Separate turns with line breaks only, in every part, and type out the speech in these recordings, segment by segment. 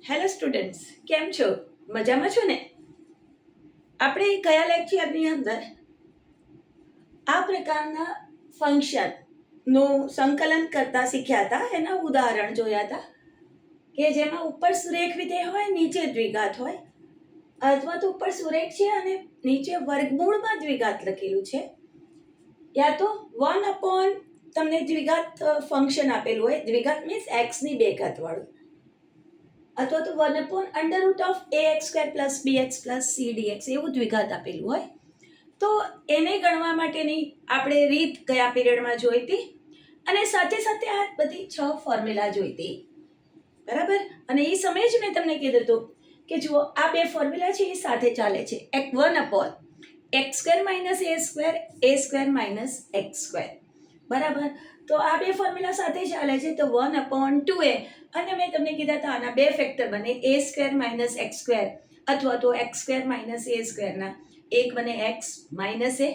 Hello students, કેમ છો? મજામાં છો ને? આપણે કયા લેક્ચરની અંદર આ પ્રકારના ફંક્શનનું સંકલન કરતા શીખ્યા હતા. એના ઉદાહરણ જોયા હતા કે જેમાં ઉપર સુરેખ વિધેય હોય, નીચે દ્વિઘાત હોય, અથવા તો ઉપર સુરેખ છે અને નીચે વર્ગમૂળમાં દ્વિઘાત લખેલું છે, યા તો 1 તમને દ્વિઘાત ફંક્શન આપેલું હોય. દ્વિઘાત મીન્સ એક્સની બે ઘાત વાળું, અથવા તો 1/√ax² + bx + c dx એવું દ્વિઘાત આપેલું હોય. તો એને ગણવા માટેની આપણે રીત કયા પીરિયડમાં જોઈ હતી, અને સાથે સાથે આ બધી 6 ફોર્મ્યુલા જોઈ હતી, બરાબર. અને એ સમયે જ મેં તમને કીધું હતું કે જુઓ, આ બે ફોર્મ્યુલા છે એ સાથે ચાલે છે. 1/x² - a² - x², બરાબર. તો આ બે ફોર્મ્યુલા સાથે ચાલે છે. તો 1/2a, અને મેં તમને કીધા હતા આના બે ફેક્ટર બને, a² - x², અથવા તો x² - a² ના એક બને x - a,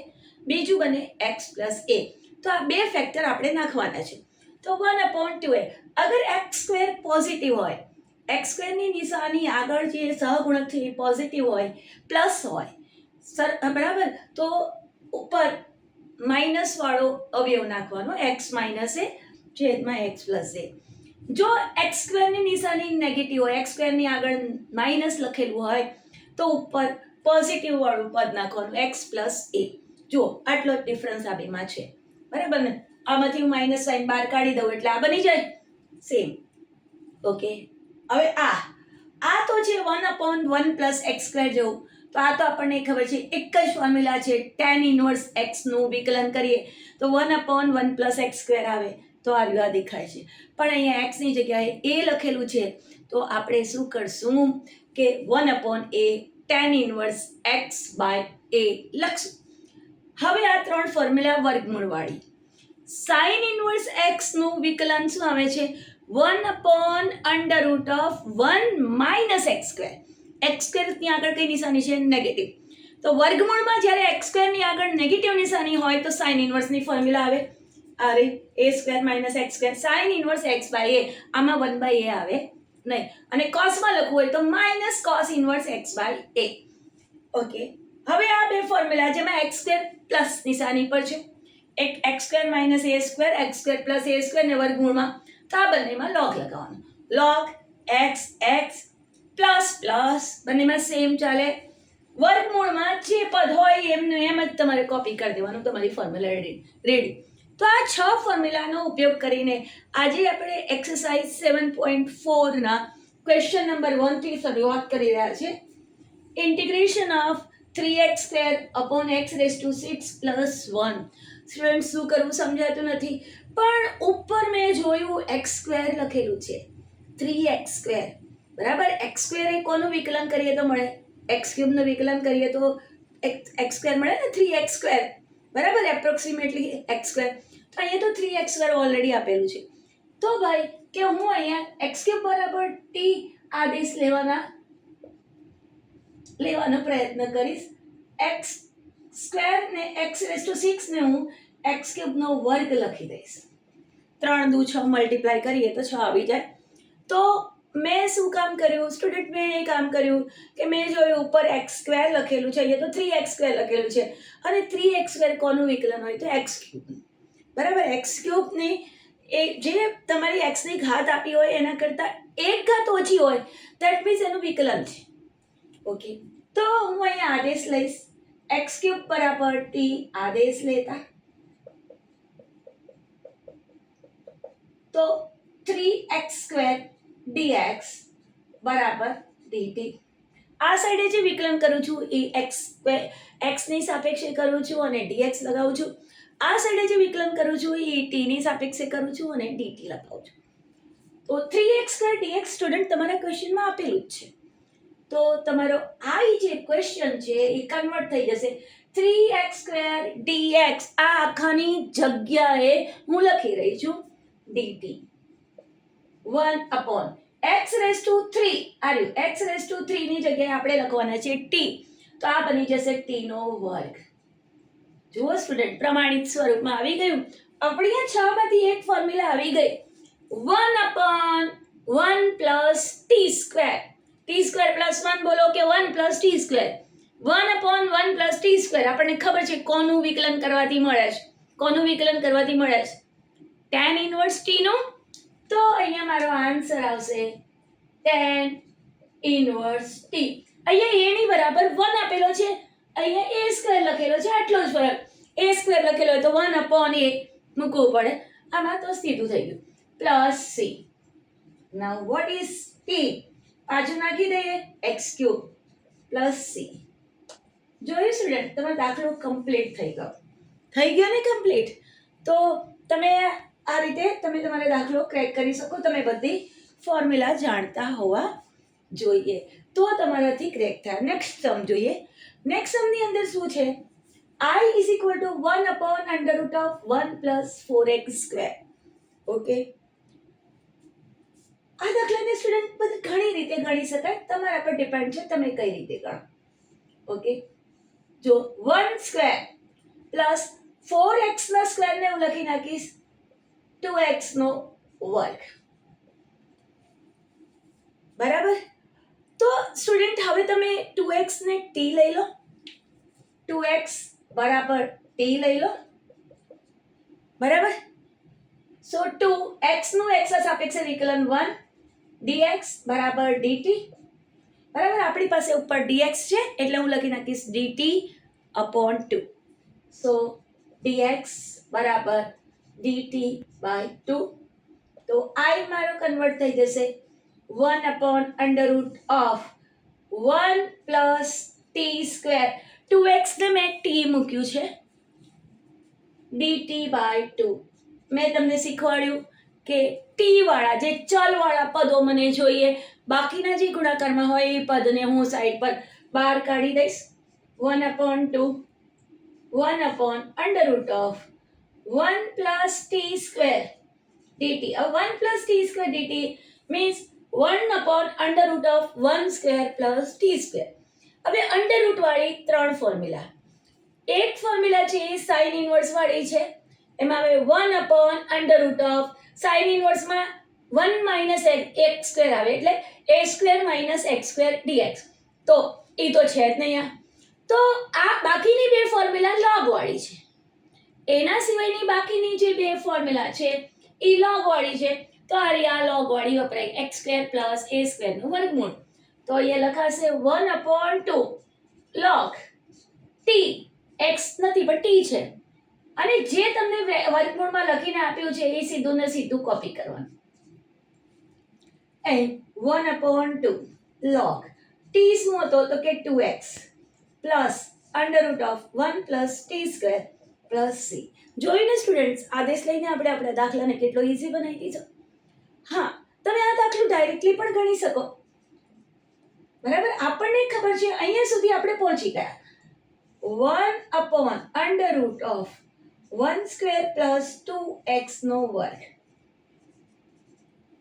બીજું બને x + a. તો આ બે ફેક્ટર આપણે નાખવાના છે. તો 1/2a, અગર x² પોઝિટિવ હોય, x² ની નિશાની આગળ જે સહગુણક છે એ પોઝિટિવ હોય, પ્લસ હોય, બરાબર, તો ઉપર માઇનસ વાળો અવયવ નાખવાનો, x - a છેદમાં x + a. જો x² ની નિશાની નેગેટિવ હોય, x² ની આગળ માઇનસ લખેલું હોય, તો ઉપર પોઝિટિવ વાળું પદ નાખવાનું, x + a. જુઓ, આટલો ડિફરન્સ આ બેમાં છે, બરાબર ને. આમાંથી હું માઇનસ સાઇન બહાર કાઢી દઉં એટલે આ બની જાય સેમ. ઓકે, હવે આ તો છે 1/1 + x² જેવું. તો આ તો આપણને ખબર છે, એક જ ફોર્મ્યુલા છે. tan ઇન્વર્સ x નું વિકલન કરીએ તો 1/1 + x² આવે. તો આ દેખાય છે, પણ અહીંયા x ની જગ્યાએ a લખેલું છે. તો આપણે શું કરશું કે 1/a tan inverse x / a લખશું. હવે આ 3 ફોર્મ્યુલા વર્ગમૂળ વાળી. sin ઇન્વર્સ x નું વિકલન શું આવે છે? 1/√1 - x². x² ની આગળ કઈ નિશાની છે? નેગેટિવ. તો વર્ગમૂળમાં જ્યારે x² ની આગળ નેગેટિવ નિશાની હોય તો sin ઇન્વર્સ ની ફોર્મ્યુલા આવે, અરે a² - x², sin inverse x / a. આમાં 1/a આવે નહીં, અને cosમાં લખવું હોય તો -cos inverse x / a. Okay, હવે આ બે ફોર્મ્યુલા જેમાં x² પ્લસ નિશાની પર છે, એક x² - a², x² + a² ને વર્ગમૂળમાં, તો આ બંનેમાં log લગાવવાનો. log x પ્લસ બંનેમાં સેમ ચાલે. વર્ગમૂળમાં જે પદ હોય એમનું એમ જ તમારે કોપી કરી દેવાનું, તમારી ફોર્મ્યુલા રેડી. તો આ 6 ફોર્મ્યુલાનો ઉપયોગ કરીને આજે આપણે એક્સરસાઇઝ 7.4 ના ક્વેશ્ચન નંબર 1 થી શરૂઆત કરી રહ્યા છે. Integration of 3x² / x⁻6 + 1. Student, શું કરવું સમજાતું નથી, પણ ઉપર મેં જોયું x² લખેલું છે, 3x², બરાબર. x² એ કોનું વિકલન કરીએ તો મળે? x³ નું વિકલન કરીએ તો x² મળે ને, 3x², બરાબર, એપ્રોક્સિમેટલી x². તો અહીંયા તો 3x² ઓલરેડી આપેલું છે. તો ભાઈ કે હું અહીંયા x³ = t આદેશ લેવાનો પ્રયત્ન કરીશ. x² ને x⁻6 ને હું x³ નો વર્ગ લખી દઈશ. 3 દુ 6 મલ્ટીપ્લાય કરીએ તો 6 આવી જાય. તો મેં શું કામ કર્યું સ્ટુડન્ટ? મેં એ કામ કર્યું કે મેં જોયું ઉપર x² લખેલું છે, અહીંયા તો 3x² લખેલું છે, અને 3x² કોનું વિકલન હોય તો x³, બરાબર. x³ ની એ જે તમારી x ની ઘાત આપી હોય એના કરતાં એક ઘાત ઓછી હોય, ધેટ મીન્સ એનું વિકલન છે. ઓકે, તો હું અહીંયા આદેશ લઈશ, x³ = t આદેશ લેતા, તો 3x² dx = dt. આ સાઈડે જે વિકલન કરું છું એ x ની સાપેક્ષે કરું છું અને dx લગાવું છું. આ સાઈડે જે વિકલન કરું છું એ t ની સાપેક્ષે કરું છું અને dt લગાવું છું. તો 3x² dx સ્ટુડન્ટ તમારા ક્વેશ્ચનમાં આપેલું જ છે. તો તમારો આ જે ક્વેશ્ચન છે એ કન્વર્ટ થઈ જશે 3x² dx. આ આખાની જગ્યાએ હું લખી રહી છું dt 1/x⁻3. x⁻3 ની જગ્યાએ આપણે લખવાના છે t, તો આ બની જશે t નો વર્ગ. જુઓ સ્ટુડન્ટ, પ્રમાણિત સ્વરૂપમાં આવી ગયું. આપણી આ 6 માંથી એક ફોર્મ્યુલા આવી ગઈ. 1/√1 1 plus t square. T square plus 1 બોલો કે 1 plus t square. 1 upon 1 plus t square આપણને ખબર છે કોનું વિકલન કરવાથી મળે છે. કોનું વિકલન કરવાથી મળે છે? tan ઇનવર્સ ટી નું. તો અહીંયા મારો આન્સર આવશે tan ઇનવર્સ ટી. અહીંયા a ની બરાબર 1 આપેલો છે, અહીંયા a સ્ક્વેર લખેલો છે, આટલો જ ફરક. a સ્ક્વેર લખેલો હોય તો 1 અપોન a મૂકવું પડે. આમાં તો સીધું થઈ ગયું. Plus c. Now what is t? પાછું નાખી દઈએ x ક્યુબ પ્લસ c. જોયું સ્ટુડન્ટ, તમારો દાખલો કમ્પ્લીટ થઈ ગયો. થઈ ગયો ને કમ્પ્લીટ? તો તમે આ રીતે તમે તમારો દાખલો ક્રેક કરી શકો. તમે બધી ફોર્મ્યુલા જાણતા હોવા જોઈએ તો તમારાથી ક્રેક થાય. નેક્સ્ટ સમ જોઈએ. નેક્સ્ટ સમની અંદર શું છે? I is equal to 1 upon under root of 1 plus 4x square. Okay, આ દાખલાને સ્ટુડન્ટ બધી ઘણી રીતે ગણી શકાય, તમારા પર ડિપેન્ડ છે તમે કઈ રીતે ગણો. ઓકે, જો 1 સ્ક્વેર પ્લસ 4x ના સ્ક્વેર ને હું લખી નાખીશ 2x નો વર્ગ. બરાબર? તો સ્ટુડન્ટ હવે તમે 2x ને t લઈ લો. 2x બરાબર t લઈ લો. બરાબર? સો 2x નું x ના સાપેક્ષે વિકલન 1 dx બરાબર dt. બરાબર? આપણી પાસે ઉપર dx છે એટલે હું લખી નાખીશ dt upon 2. સો dx બરાબર dt by 2. તો I મારો કન્વર્ટ થઈ જશે 1 upon under root of 1 plus t square. 2x ને મેં t મૂક્યું છે dt by 2. મેં તમને શીખવાડ્યું કે t વાળા જે ચલ વાળા પદો મને જોઈએ, બાકીના જે ગુણાકારમાં હોય એ પદને હું સાઈડ પર બહાર કાઢી દઈશ. 1 upon 2 1 upon under root of 1 plus t square dt. 1 plus t square dt means 1 upon under root of 1 square plus t square. હવે અંડર રૂટ વાળી 3 ફોર્મ્યુલા. એક ફોર્મ્યુલા છે એ સાઇન ઇનવર્સ વાળી છે. એમાં હવે 1 upon under root of sine ઇનવર્સમાં 1 minus x square આવે એટલે a square minus x square dx. તો એ તો છે જ નહીં. તો આ બાકીની બે ફોર્મ્યુલા લોગ વાળી છે. એના સિવાયની બાકીની જે બે ફોર્મ્યુલા છે એ લોગ વાળી છે. તો આ લોગ વાળી વપરાય x square plus a square નું વર્ગમૂળ. તો અહીંયા લખાશે 1 upon 2 log t. x નથી પણ t છે. અને જે તમને વર્ગમૂળમાં લખીને આપ્યું છે એ સીધું ને સીધું કોપી કરવાનું. and 1 upon 2 log t શું હતો તો કે 2x plus under root of 1 plus t square plus C. જોયું ને સ્ટુડન્ટ્સ, આદેશ લઈને આપણે આપણા દાખલાને કેટલો ઇઝી બનાવી દીધો. હા, તમે આ દાખલો ડાયરેક્ટલી પણ ગણી શકો. બરાબર? આપણને ખબર છે અહીંયા સુધી આપણે પહોંચી ગયા. 1 upon under root of 1 square plus 2x નો વર્ગ.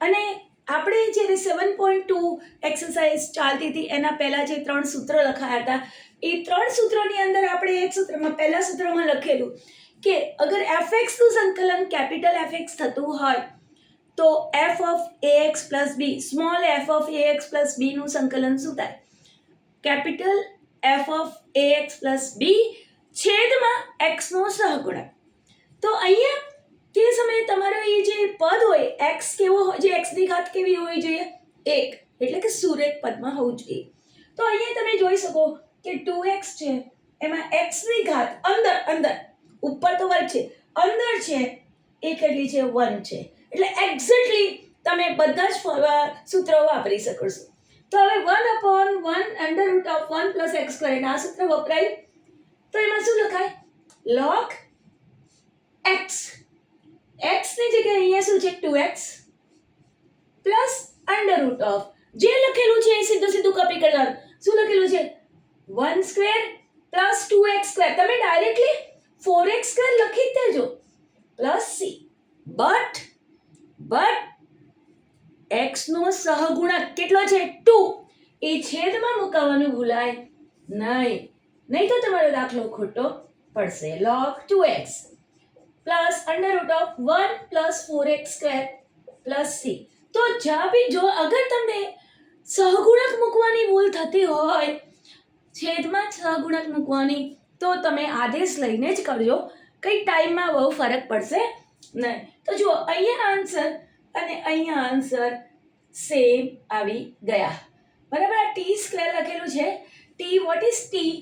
અને આપણે જ્યારે 7.2 એક્સરસાઇઝ ચાલતી હતી એના પહેલા જે 3 સૂત્ર લખાયા હતા એ 3 સૂત્રોની અંદર આપણે એક સૂત્રમાં પહેલા સૂત્રમાં લખેલું કે અગર fx નું સંકલન કેપિટલ fx થતું હોય તો f of ax plus b small f of ax plus b નું સંકલન શું થાય? Capital f of ax plus b છેદમાં x નો સહગુણક. તો અહીંયા તે સમયે તમારો એ જે પદ હોય x કેવો હોય, જે x ની ઘાત કેવી હોવી જોઈએ? 1, એટલે કે સુરેખ પદમાં હોવું જોઈએ. તો અહીંયા તમે જોઈ શકો કે 2x છે એમાં x ની ઘાત અંદર અંદર ઉપર તો વર્ગ છે, અંદર છે એ કેટલી છે? 1 છે. એટલે એક્ઝેક્ટલી તમે બધા જ સૂત્રો વાપરી શકો છો. તો હવે 1 upon 1 under root of 1 plus x square આ સૂત્ર વપરાય તો એમાં શું લખાય? log x. x ની જગ્યાએ અહીંયા શું છે? 2x plus under root of જે લખેલું છે એ સીધું સીધું કોપી કરવાનું. શું લખેલું છે? 1 સ્ક્વેર પ્લસ 2x સ્ક્વેર. તમે ડાયરેક્ટલી 4x સ્ક્વેર લખી જ દેજો પ્લસ c. બટ x નો સહગુણક કેટલો છે? 2. એ છેદમાં મુકાવવાનું ભૂલાય નહીં તો તમારો દાખલો ખોટો પડશે. log 2x plus under root of 1 plus 4x square plus c. તો જ્યાં બી જો અગર તમને સહગુણક મૂકવાની ભૂલ થતી હોય, છેદમાં સહગુણક મૂકવાની, તો તમે આદેશ લઈને જ કરજો, કંઈ ટાઈમમાં બહુ ફરક પડશે નહીં. તો જુઓ અહીંયા આન્સર અને અહીંયા આન્સર સેમ આવી ગયા, બરાબર. આ ટી સ્ક્વેર લખેલું છે. T what is T?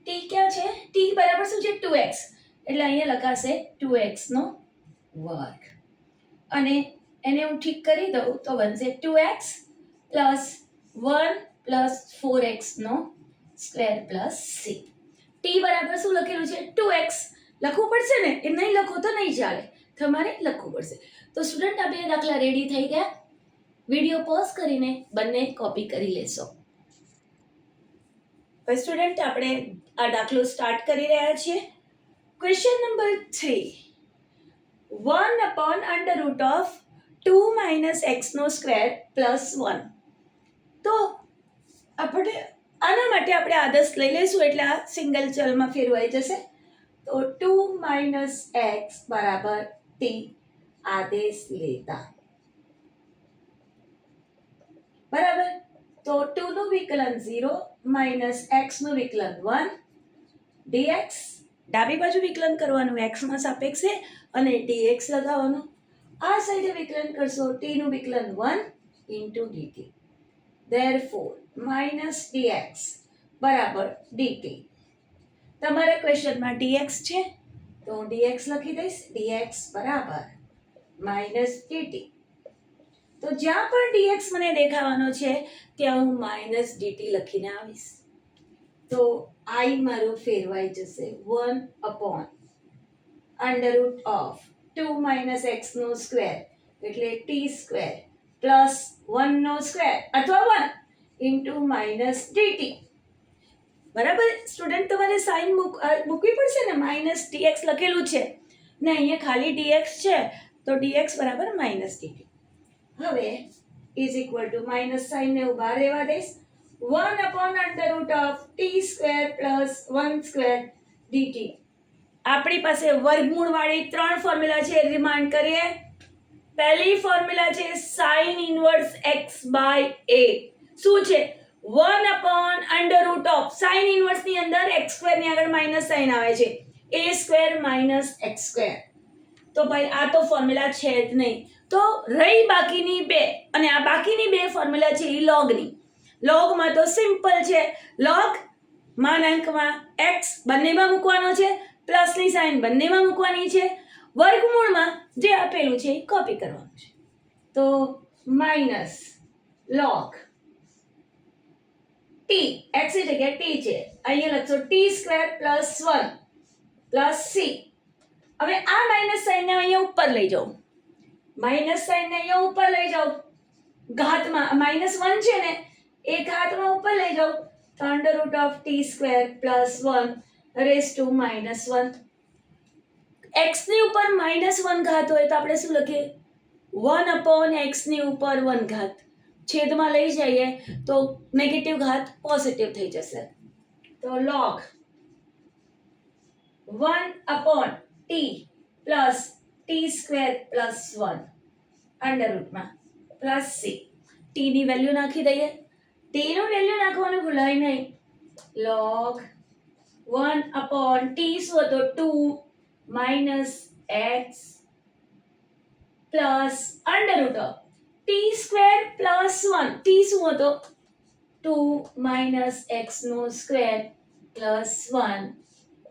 T ક્યાં છે? ટી બરાબર શું છે? 2x, એટલે અહીંયા લખાશે 2x નો વર્ગ, અને એને હું ઠીક કરી દઉં તો બનશે 2x પ્લસ 1 પ્લસ 4x નો સ્ક્વેર પ્લસ c. ટી બરાબર શું લખેલું છે? 2x લખવું પડશે ને, એ નહીં લખો તો નહીં ચાલે, તમારે લખવું પડશે. તો સ્ટુડન્ટ આ બે દાખલા રેડી થઈ ગયા. વિડીયો પોઝ કરીને બંને કોપી કરી લેશો. હવે સ્ટુડન્ટ આપણે આ દાખલો સ્ટાર્ટ કરી રહ્યા છીએ. Question number 3, 1 upon under root of 2 minus x નો સ્ક્વેર પ્લસ 1. તો આપણે આના માટે આપણે આદેશ લઈ લઈશું, એટલે આ સિંગલ ચલમાં ફેરવાઈ જશે. તો 2 minus x બરાબર t આદેશ લેતા, બરાબર. તો 2 નું વિકલન 0 માઇનસ x નું વિકલન 1 dx, ડાબી બાજુ વિકલન કરવાનું x માં સાપેક્ષે અને dx લગાવવાનું. આ સાઈડે વિકલન કરશો t નું વિકલન 1 into dt. therefore minus dx બરાબર dt. તમારા ક્વેશ્ચનમાં dx છે તો હું dx લખી દઈશ. dx બરાબર માઇનસ dt. તો જ્યાં પણ dx મને દેખાવાનો છે ત્યાં હું માઇનસ dt લખીને આવીશ. તો I મારું ફેરવાઈ જશે 1 upon under root of 2 minus x નો સ્ક્વેર એટલે t સ્ક્વેર પ્લસ 1 નો સ્ક્વેર અથવા 1 into માઇનસ dt. બરાબર સ્ટુડન્ટ, તમારે સાઇન મૂકવી પડશે ને, માઇનસ dx લખેલું છે ને અહીંયા ખાલી dx છે, તો dx બરાબર માઇનસ dt. હવે ઇઝ ઇક્વલ ટુ માઇનસ સાઇનને હું બહાર રહેવા દઈશ. 1 upon under root of t square plus 1 square dt. આપણી પાસે વર્ગમૂળવાળી 3 ફોર્મ્યુલા છે, રિમાઇન્ડ કરીએ. પહેલી ફોર્મ્યુલા છે sine inverse x by a. શું છે? 1 upon under root of sine ઇનવર્સની અંદર x સ્ક્વેરની આગળ માઇનસ સાઇન આવે છે, a square minus x square. તો ભાઈ આ તો ફોર્મ્યુલા છે જ નહીં. તો રહી બાકીની બે, અને આ બાકીની બે ફોર્મ્યુલા છે એ લોગની. લોગમાં તો સિમ્પલ છે, લોગ માનાંકમાં x બંનેમાં મૂકવાનો છે, પ્લસની સાઇન બંનેમાં મૂકવાની છે, વર્ગમૂળમાં જે આપેલું છે એ કોપી કરવાનું છે. તો માઇનસ લોગ t, x ની જગ્યાએ t છે, અહીંયા લખશો t square plus 1 plus c. હવે આ માઇનસ સાઇનને અહીંયા ઉપર લઈ જાઉં, માઇનસ સાઇનને અહીંયા ઉપર લઈ જાઉં, ઘાતમાં માઇનસ 1 છે ને એ ઘાતમાં ઉપર લઈ જાઉં, તો under root of T square plus 1 raise to minus 1. x ની ઉપર માઇનસ 1 ઘાત હોય તો આપણે શું લખીએ? 1 upon x ની ઉપર 1 ઘાત. છેદમાં લઈ જઈએ તો નેગેટિવ ઘાત પોઝિટિવ થઈ જશે. તો log 1 upon t plus t square plus 1 under રૂટમાં પ્લસ c. t ની વેલ્યુ નાખી દઈએ. t નું વેલ્યુ નાખવાનું ભૂલાય નહીં. log 1 upon t શું હતો? 2 minus x plus under root of T square plus 1. t શું હતો? 2 માઇનસ x નો સ્ક્વેર પ્લસ 1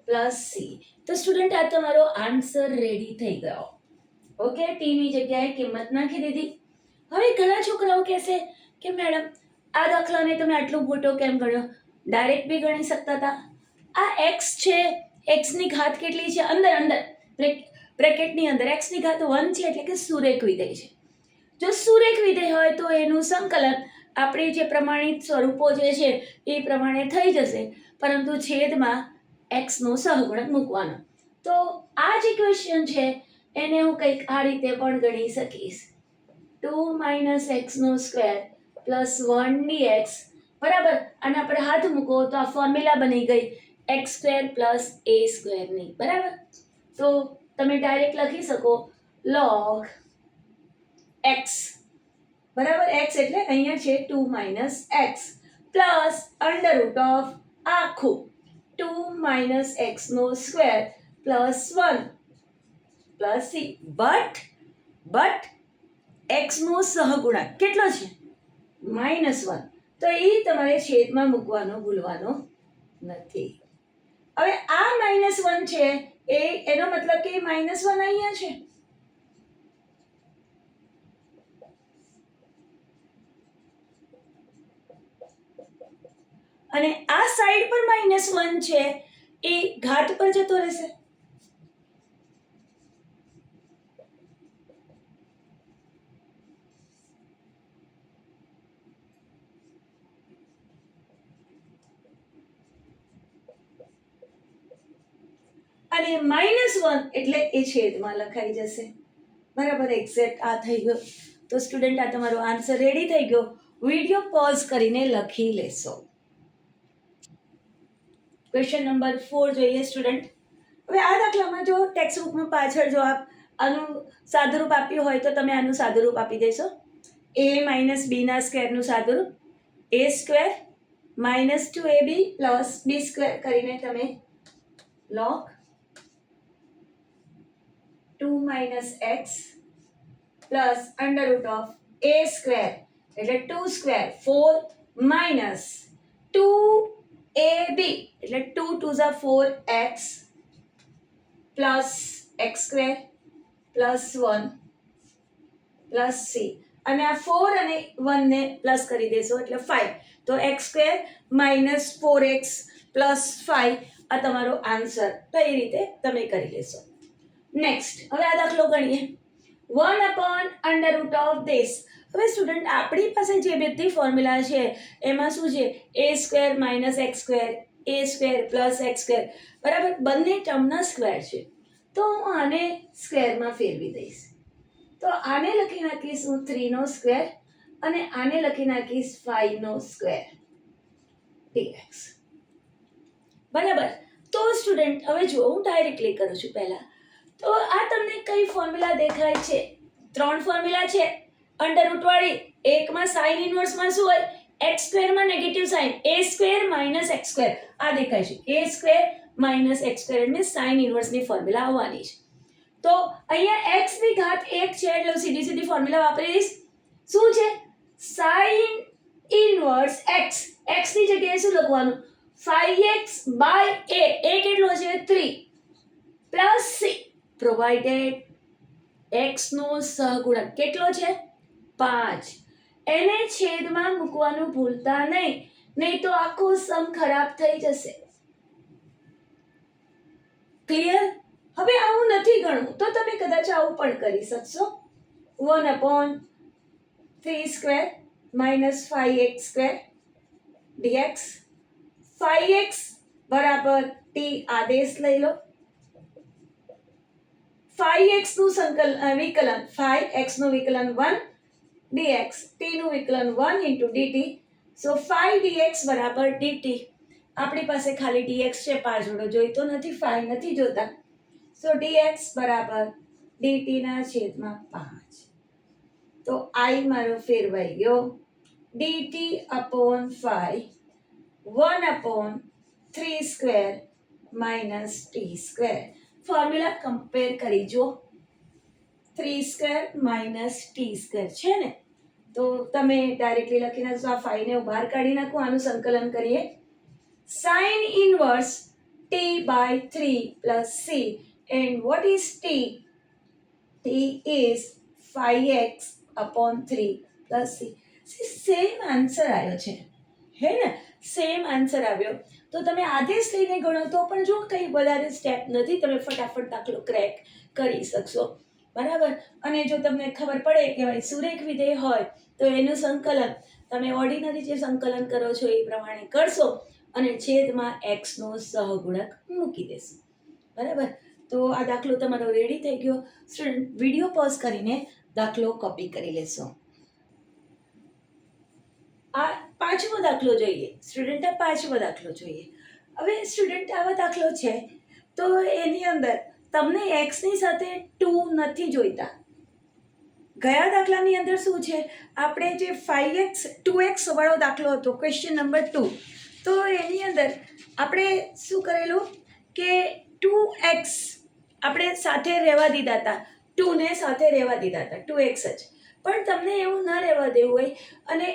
પ્લસ c. તો સ્ટુડન્ટ આ તમારો આન્સર રેડી થઈ ગયો. ઓકે, ટી ની જગ્યાએ કિંમત નાખી દીધી. હવે ઘણા છોકરાઓ કહેશે કે મેડમ આ દાખલાને તમે આટલો મોટો કેમ ગણ્યો? ડાયરેક્ટ બી ગણી શકતા હતા. આ x છે, x ની ઘાત કેટલી છે? અંદર બ્રેકેટની અંદર x ની ઘાત 1 છે, એટલે કે સુરેખ વિધેય છે. જો સુરેખ વિધેય હોય તો એનું સંકલન આપણી જે પ્રમાણિત સ્વરૂપો જે છે એ પ્રમાણે થઈ જશે, પરંતુ છેદમાં x નો સહગુણક મૂકવાનો. તો આ જે ક્વેશ્ચન છે એને હું કંઈક આ રીતે પણ ગણી શકીશ. 2 માઇનસ x નો સ્ક્વેર પ્લસ 1 dx બરાબર, અને આપણે હાથ મૂકો તો આ ફોર્મ્યુલા બની ગઈ x સ્ક્વેર પ્લસ a સ્ક્વેરની. બરાબર, તો તમે ડાયરેક્ટ લખી શકો log x બરાબર. એક્સ એટલે અહીંયા છે 2 minus x plus under root of આખું 2 માઇનસ એક્સનો square plus 1 plus c. But એક્સનો સહગુણક કેટલો છે? -1. તો એ તમારે છેદમાં મૂકવાનો ભૂલવાનો નથી. હવે આ -1 છે એનો મતલબ કે -1 અહીંયા છે. અને આ સાઈડ પર -1 છે એ ઘાત પર જતો રહેશે. અને -1 એટલે એ છેદમાં લખાઈ જશે. બરાબર. એક્ઝેક્ટ આ થઈ ગયો. તો સ્ટુડન્ટ આ તમારો આન્સર રેડી થઈ ગયો. વિડીયો પોઝ કરીને લખી લેશો. ક્વેશ્ચન નંબર 4 જોઈએ સ્ટુડન્ટ. હવે આ દાખલામાં જો ટેક્સ્ટ બુકમાં પાછળ જો આનું સાદુરૂપ આપ્યું હોય તો તમે આનું સાદુરૂપ આપી દેશો. a માઇનસ બીના સ્ક્વેરનું સાદુરૂપ a square minus 2ab plus b square કરીને તમે log 2 minus x plus under root of a square એટલે 2 સ્ક્વેર 4 માઇનસ 2ab એટલે 2 2 Jha 4x plus x square plus 1 plus C. અને આ 4 અને 1 ને પ્લસ કરી દેશો એટલે 5. તો x square minus 4x plus 5 આ તમારો આન્સર. તો એ રીતે તમે કરી લેશો. નેક્સ્ટ હવે આ દાખલો ગણીએ. 1/√(this). હવે સ્ટુડન્ટ આપણી પાસે જે બધી ફોર્મ્યુલા છે એમાં શું છે? a square minus x square a square plus x square બરાબર. બંને ટર્મના સ્ક્વેર છે. તો હું આને સ્ક્વેરમાં ફેરવી દઈશ. તો આને લખી નાખીશ હું 3 નો સ્ક્વેર અને આને લખી નાખીશ 5 નો સ્ક્વેર dx. બરાબર. તો સ્ટુડન્ટ હવે જો હું ડાયરેક્ટલી કરું છું પહેલા. તો આ તમને કઈ ફોર્મ્યુલા દેખાય છે? 3 ફોર્મ્યુલા છે અંડરરૂટ વાળી. એકમાં સાઇન ઇન્વર્સમાં શું હોય? એક્સ સ્ક્વેરમાં negative sine a square minus x square આ દેખાય છે. a square minus x square એટલે સાઇન ઇન્વર્સની ફોર્મ્યુલા આવવાની છે. તો અહીંયા x ની ઘાત 1 છે એટલે હું સીધી ફોર્મ્યુલા વાપરી દઈશ. શું છે? Sine inverse x. x ની જગ્યાએ શું લખવાનું? 5x by a. a કેટલો છે? 3 પ્લસ c પ્રોવાઇડેડ x નો સહગુણક કેટલો છે? 5. એને છેદમાં મૂકવાનું ભૂલતા નહીં તો આખો સમ ખરાબ થઈ જશે. ક્લિયર? હવે આવું નથી ગણવું તો તમે કદાચ આવું પણ કરી શકશો. 1/3 square minus 5x square dx. 5x બરાબર t આદેશ લઈ લો. 5x નું વિકલન 5x નું વિકલન 1 dx t નું વિકલન 1 into dt. સો 5 dx બરાબર dt. આપણી પાસે ખાલી dx છે, પાછળનો જોઈતો નથી, 5 નથી જોતા. સો dx બરાબર dt ના છેદમાં 5. તો I મારો ફેરવાઈ ગયો. dt upon 5 1/3 square minus t square. Formula compare કરી જો. 3 સ્ક્વેર માઇનસ ટી સ્ક્વેર છે ને, તો તમે ડાયરેક્ટલી લખી નાખશો. આ 5 ને હું બહાર કાઢી નાખું. આનું સંકલન કરીએ. Sine inverse t/3 plus c. And what is t? t is 5x upon 3 plus c. Same answer આવ્યો છે, હે ને? સેમ આન્સર આવ્યો. તો તમે આદેશ લઈને ગણો તો પણ જો કંઈ વધારે સ્ટેપ નથી, તમે ફટાફટ દાખલો ક્રેક કરી શકશો. બરાબર. અને જો તમને ખબર પડે કે ભાઈ સુરેખ વિધેય હોય તો એનું સંકલન તમે ઓર્ડિનરી જે સંકલન કરો છો એ પ્રમાણે કરશો અને છેદમાં x નો સહગુણક મૂકી દેશો. બરાબર. તો આ દાખલો તમારો રેડી થઈ ગયો. સ્ટુડન્ટ વિડીયો પોઝ કરીને દાખલો કોપી કરી લેશો. આ 5મો દાખલો જોઈએ સ્ટુડન્ટ. આ 5મો દાખલો જોઈએ. હવે સ્ટુડન્ટ આવો દાખલો છે તો એની અંદર તમને x ની સાથે 2 નથી જોઈતા. ગયા દાખલાની અંદર શું છે, આપણે જે 5x 2x વાળો દાખલો હતો, ક્વેશ્ચન નંબર 2, તો એની અંદર આપણે શું કરેલું કે 2x આપણે સાથે રહેવા દીધા હતા, 2ને સાથે રહેવા દીધા હતા, 2x જ. પણ તમને એવું ન રહેવા દેવું હોય અને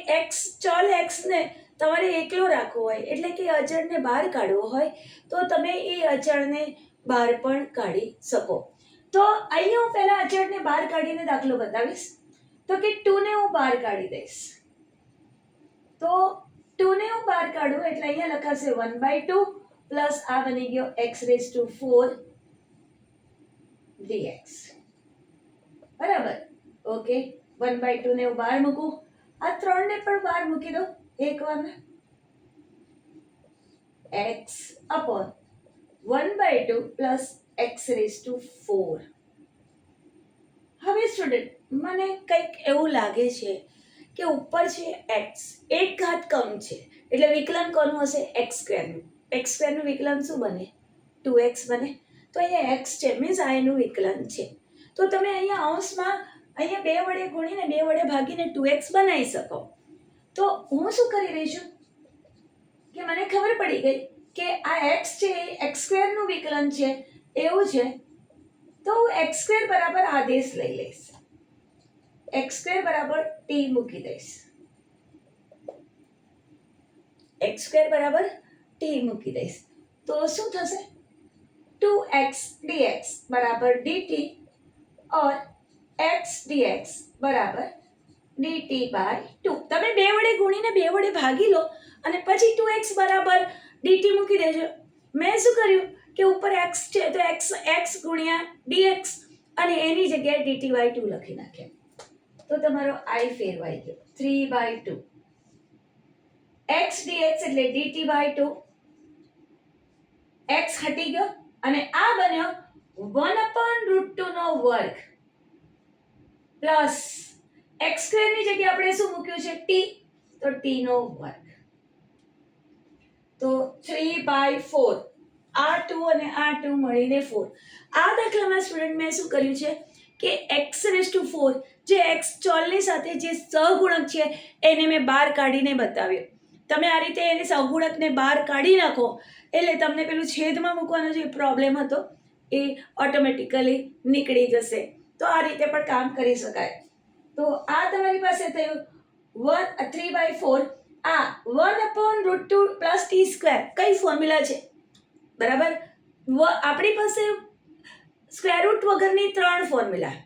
ચલ એક્સને તમારે એકલો રાખવો હોય, એટલે કે અચળને બહાર કાઢવો હોય, તો તમે એ અચળને બહાર પણ કાઢી શકો. તો અહીંયા હું પહેલા અચળને બહાર કાઢીને દાખલો બતાવીશ. તો કે 2ને હું બહાર કાઢી દઈશ. તો 2ને હું બહાર કાઢું એટલે અહીંયા લખાશે 1/2 પ્લસ આ બની ગયો x⁴ dx. બરાબર, ઓકે. 1/2 ને હું બહાર મૂકું, આ 3ને પણ બહાર મૂકી દો એકવાર. x upon 1/2 plus x⁴. હવે સ્ટુડન્ટ, મને કંઈક એવું લાગે છે કે ઉપર છે x, એક ઘાત કમ છે, એટલે વિકલન કોનું હશે? x². x² નું વિકલન શું બને? 2x બને. તો અહીંયા x છે, મીન્સ આ એનું વિકલન છે. તો તમે અહીંયા અંશમાં અહીંયા 2 વડે ગુણીને 2 વડે ભાગીને 2x બનાવી શકો. તો હું શું કરી રહી છું કે મને ખબર પડી ગઈ કે આ x છે એ x² નું વિકલન છે, એવું છે. તો હું x² બરાબર આદેશ લઈ લઈશ, x² બરાબર t મૂકી દઈશ, x² બરાબર t મૂકી દઈશ. તો શું થશે? 2x dx બરાબર dt और x dx બરાબર dt/2. તમે 2 વડે ગુણીને 2 વડે ભાગી લો અને પછી 2x બરાબર dt મૂકી દેજો. મેં શું કર્યું કે ઉપર x છે તો x ગુણ્યા dx અને એની જગ્યાએ dt/2 લખી નાખ્યા. તો તમારો i ફેરવાઈ ગયો, 3/2 x dx એટલે dt/2, x હટી ગયો અને આ બન્યો 1/√2 નો વર્ગ પ્લસ x² ની જગ્યાએ આપણે શું મૂક્યું છે? t, તો t નો વર્ગ. તો 3/4, આ 2 અને આ 2 મળીને 4. આ દાખલામાં સ્ટુડન્ટ મેં શું કર્યું છે કે x⁴, જે x ચલની સાથે જે સહગુણક છે એને મેં બહાર કાઢીને બતાવ્યો. તમે આ રીતે એને સહગુણકને બહાર કાઢી નાખો એટલે તમને પેલું છેદમાં મૂકવાનો જે પ્રોબ્લેમ હતો એ ઓટોમેટિકલી નીકળી જશે. તો આ રીતે પણ કામ કરી શકાય. તો આ તમારી પાસે થયું 3/4. આ 1/√2 પ્લસ t². કઈ ફોર્મ્યુલા છે? બરાબર, આપણી પાસે સ્ક્વેર રૂટ વગરની 3 ફોર્મ્યુલા,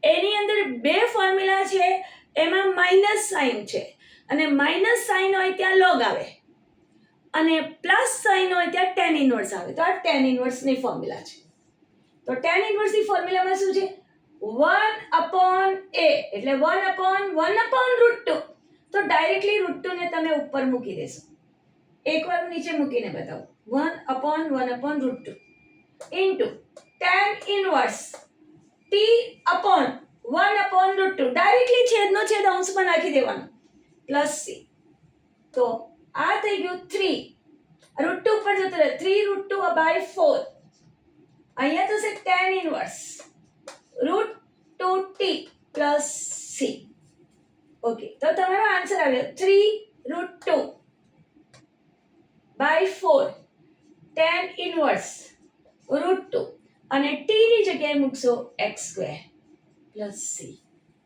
એની અંદર 2 ફોર્મ્યુલા છે, એમાં માઇનસ સાઇન છે, અને માઇનસ સાઇન હોય ત્યાં લોગ આવે અને પ્લસ સાઇન હોય ત્યાં tan ઇન્વર્સ આવે. તો આ tan ઇન્વર્સની ફોર્મ્યુલા છે. તો tan ઇન્વર્સની ફોર્મ્યુલામાં શું છે? 1/a એટલે 1/1/√2. તો ડાયરેક્ટલી √2 ને તમે ઉપર મૂકી દેશો. એકવાર નીચે મૂકીને બતાવો. 1/1/√2 into tan inverse t/1/√2. Directly છેદનો છેદ અંશમાં નાખી દેવાનો, પ્લસ c. તો આ થઈ ગયું 3, √2 ઉપર જતો રહે, 3√2/4. અહીંયા થશે tan inverse √2t plus c. Okay, તો તમારો આન્સર આવ્યો 3√2/4 tan ઇન્વર્સ √2 અને t ની જગ્યાએ મૂકશો x² પ્લસ c.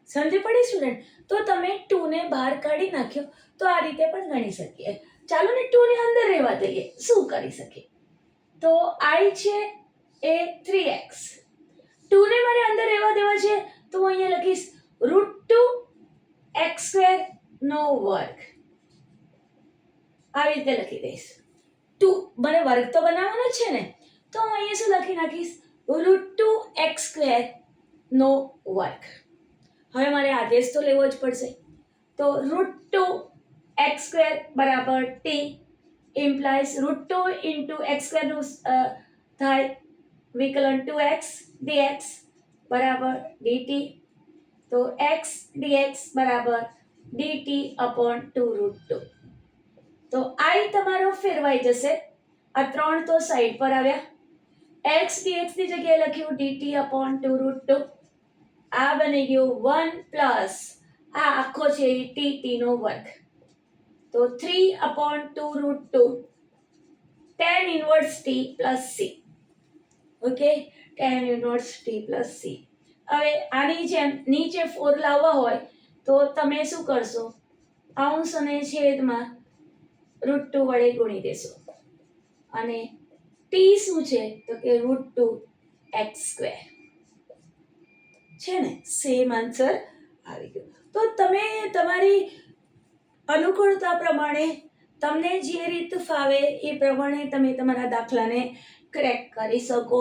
સમજ પડી સ્ટુડન્ટ? તો તમે 2 ને બહાર કાઢી નાખ્યો, તો આ રીતે પણ ગણી શકીએ. ચાલો ને 2 ને અંદર રહેવા દઈએ, શું કરી શકીએ? તો i છે એ 3x, 2 ને મારે અંદર રહેવા દેવા છે, તો હું અહીંયા લખીશ √2x² નો વર્ગ. આવી રીતે લખી દઈશ. 2 મને વર્ગ તો બનાવવાનો છે ને, તો હું અહીંયા શું લખી નાખીશ? √2x² નો વર્ગ. હવે મારે આદેશ તો લેવો જ પડશે. તો √2x² બરાબર t ઇમ્પ્લાઇઝ √2 ઇન્ટુ x² નું થાય વિકલન 2x dx બરાબર dt. તો x dx બરાબર dt/2√2. તો i તમારો ફેરવાઈ જશે, આ 3 તો સાઈડ પર આવ્યા. x dx ની જગ્યાએ લખ્યું dt/2√2 આ બની ગયું 1 પ્લસ આ આખો છે એ ટી નો વર્ગ, તો 3/2 √2 tan inverse T plus C. Okay, tan inverse T plus C. હવે આની જેમ નીચે 4 લાવવા હોય તો તમે શું કરશો, અંશ અને છેદમાં √2 વડે ગુણી દેશો અને ટી શું છે તો કે √2x². છે ને, સેમ આન્સર આવી ગયો. તો તમે તમારી અનુકૂળતા પ્રમાણે તમને જે રીત ફાવે એ પ્રમાણે તમે તમારા દાખલાને ક્રેક કરી શકો.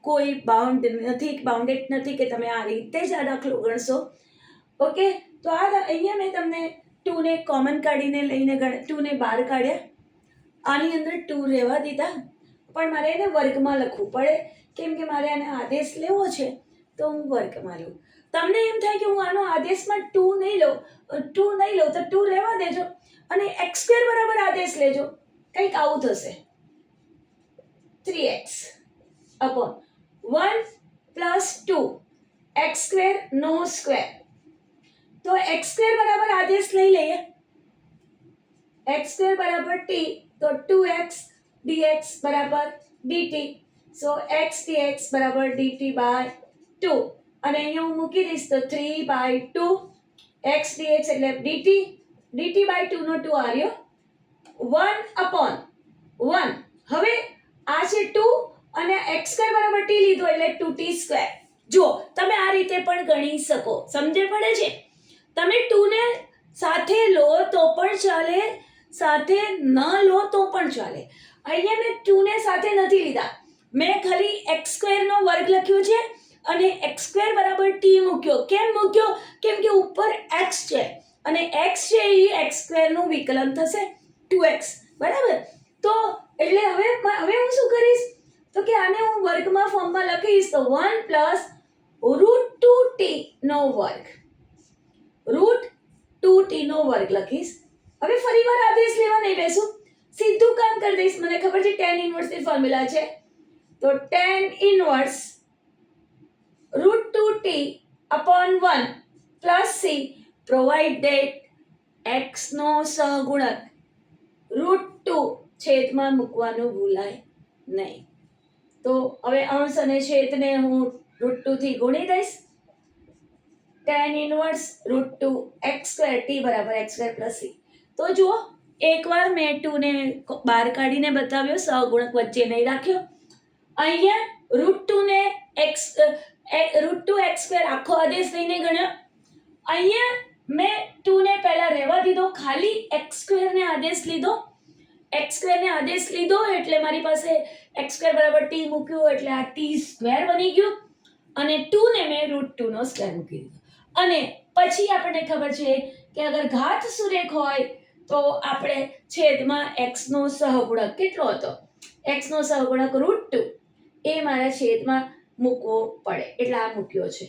કોઈ બાઉન્ડેડ નથી કે તમે આ રીતે જ આ દાખલો ગણશો. ઓકે, તો અહીંયા મેં તમને 2 ને કોમન કાઢીને લઈને 2 ને બહાર કાઢ્યા. આની અંદર 2 રહેવા દીધા, પણ મારે એને વર્ગમાં લખવું પડે કેમ કે મારે આને આદેશ લેવો છે તો હું વર્ગમાં લઉં. તમને એમ થાય કે હું આનો આદેશમાં 2 નહીં લઉં તો 2 રહેવા દેજો અને x² બરાબર આદેશ લેજો. કંઈક આવું થશે, 3x upon 1 plus 2 x² નો સ્ક્વેર. તો x² બરાબર આદેશ લઈ લઈએ, x² બરાબર t, તો 2x dx બરાબર dt. સો x dx બરાબર dt by 2 અને અહીંયા હું મૂકી દઈશ તો 3/2 x dx એટલે dt by 2 નો 2 આવ્યો 1/1. હવે આ છે 2 અને x² બરાબર t લીધો એટલે 2t². જો તમે આ રીતે પણ ગણી શકો, સમજે પડે છે. તમે 2 ને સાથે લો તો પણ ચાલે, સાથે ન લો તો પણ ચાલે. અહીંયા મેં 2 ને સાથે નથી લીધા, મેં ખાલી x² નો વર્ગ લખ્યો છે અને x² બરાબર t મૂક્યો. કેમ મૂક્યો? કેમ કે ઉપર x છે અને x છે એ x² નું વિકલન થશે 2x, બરાબર. તો એટલે હવે હું શું કરીશ તો કે આને હું વર્ગમાં ફોર્મમાં લખીશ તો 1 પ્લસ √2t નો વર્ગ, √2t નો વર્ગ લખીશ. હવે ફરીવાર આદેશ લેવા નહીં બેસું, સીધું કામ કરી દઈશ. મને ખબર છે tan ઇન્વર્સ ની ફોર્મ્યુલા છે, તો tan inverse √2t upon 1 plus c provided x નો સહગુણક √2 છેદમાં મૂકવાનું ભૂલાય નહીં. તો હવે અંશ અને છેદને હું √2 થી ગુણી દઈશ. tan ઇન્વર્સ √2x² t બરાબર x² plus c. તો જુઓ, એકવાર મેં 2 ને બહાર કાઢીને બતાવ્યો, સહગુણક વચ્ચે નહીં રાખ્યો. અહીંયા √2 ને √2x² આખો આદેશ લઈને ગણ્યો. અહીંયા મેં 2 ને પહેલા રહેવા દીધો, ખાલી x² ને આદેશ લીધો. x² ને આદેશ લીધો એટલે મારી પાસે x² બરાબર t મૂક્યું એટલે આ t² બની ગયું અને 2 ને મેં √2 નો સ્ક્વેર મૂકી દીધો. અને પછી આપણને ખબર છે કે અગર ઘાત સુરેખ હોય તો આપણે છેદમાં x નો સહગુણક કેટલો હતો, x નો સહગુણક √2 એ મારા છેદમાં મૂકવો પડે એટલે આ મૂક્યો છે.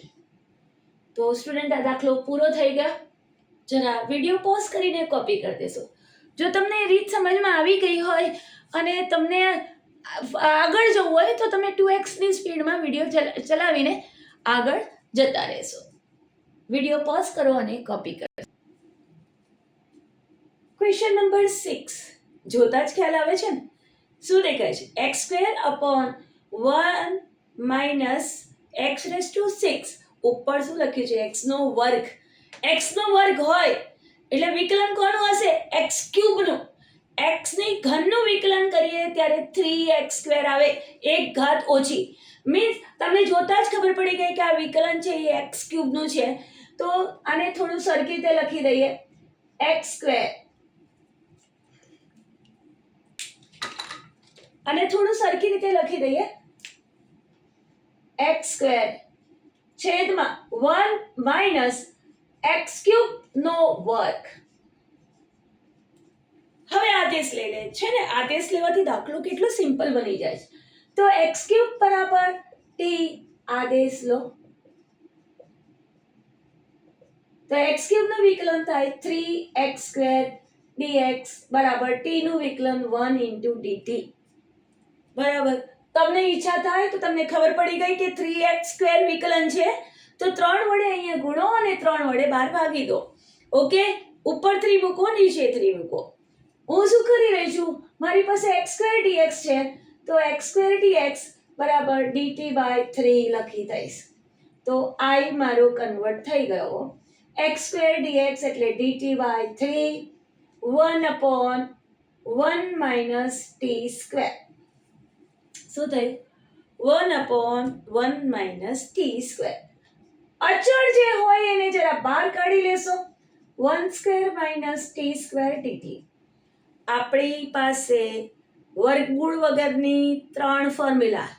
તો સ્ટુડન્ટ, આ દાખલો પૂરો થઈ ગયો. જરા વિડીયો પોઝ કરીને કોપી કરી દેશો. જો તમને રીત સમજમાં આવી ગઈ હોય અને તમને આગળ જવું હોય તો તમે 2x ની સ્પીડમાં વિડીયો ચલાવીને આગળ જતા રહેશો. વિડીયો પોઝ કરો અને કોપી કરો. ક્વેશ્ચન નંબર 6 જોતા જ ખ્યાલ આવે છે ને, શું દેખાય છે? x² upon 1 minus x⁻6. ઉપર શું લખ્યું છે? x નો વર્ગ. x નો વર્ગ હોય એટલે વિકલન કોનું હશે? x³ નું. x ની ઘનનું વિકલન કરીએ ત્યારે 3x² આવે, એક ઘાત ઓછી. મીન્સ તમને જોતા જ ખબર પડી ગઈ કે આ વિકલન છે એ x³ નું છે. તો આને થોડું સરખી રીતે લખી દઈએ, x² અને થોડું સરખી રીતે લખી દઈએ x² છેદમાં 1 માઇનસ x³ નો વર્ગ. હવે આદેશ લઈ લે છે ને, આદેશ લેવાથી દાખલો કેટલો સિમ્પલ બની જાય છે. તો x³ બરાબર t આદેશ લો તો x³ નું વિકલન થાય 3x² dx બરાબર t નું વિકલન 1 * dt. બરાબર. તમને ઈચ્છા થાય તો તમને ખબર પડી ગઈ કે 3x² વિકલન છે તો 3 વડે અહીંયા ગુણો અને 3 વડે 12 ભાગી દો. ઓકે, ઉપર 3 મૂકો, નીચે 3 મૂકો. હું શું કરી રહી છું, મારી પાસે x² dx છે, તો x² dx બરાબર dt બાય 3 લખી દઈશ. તો I મારો કન્વર્ટ થઈ ગયો. x² dx એટલે dt by 3 1/1 minus t square. શું થયું? 1/1 માઇનસ t સ્ક્વેર. અચળ જે હોય એને જરા બહાર કાઢી લેશો. 1² માઇનસ t સ્ક્વેર dt. આપણી પાસે વર્ગમૂળ વગરની 3 formula,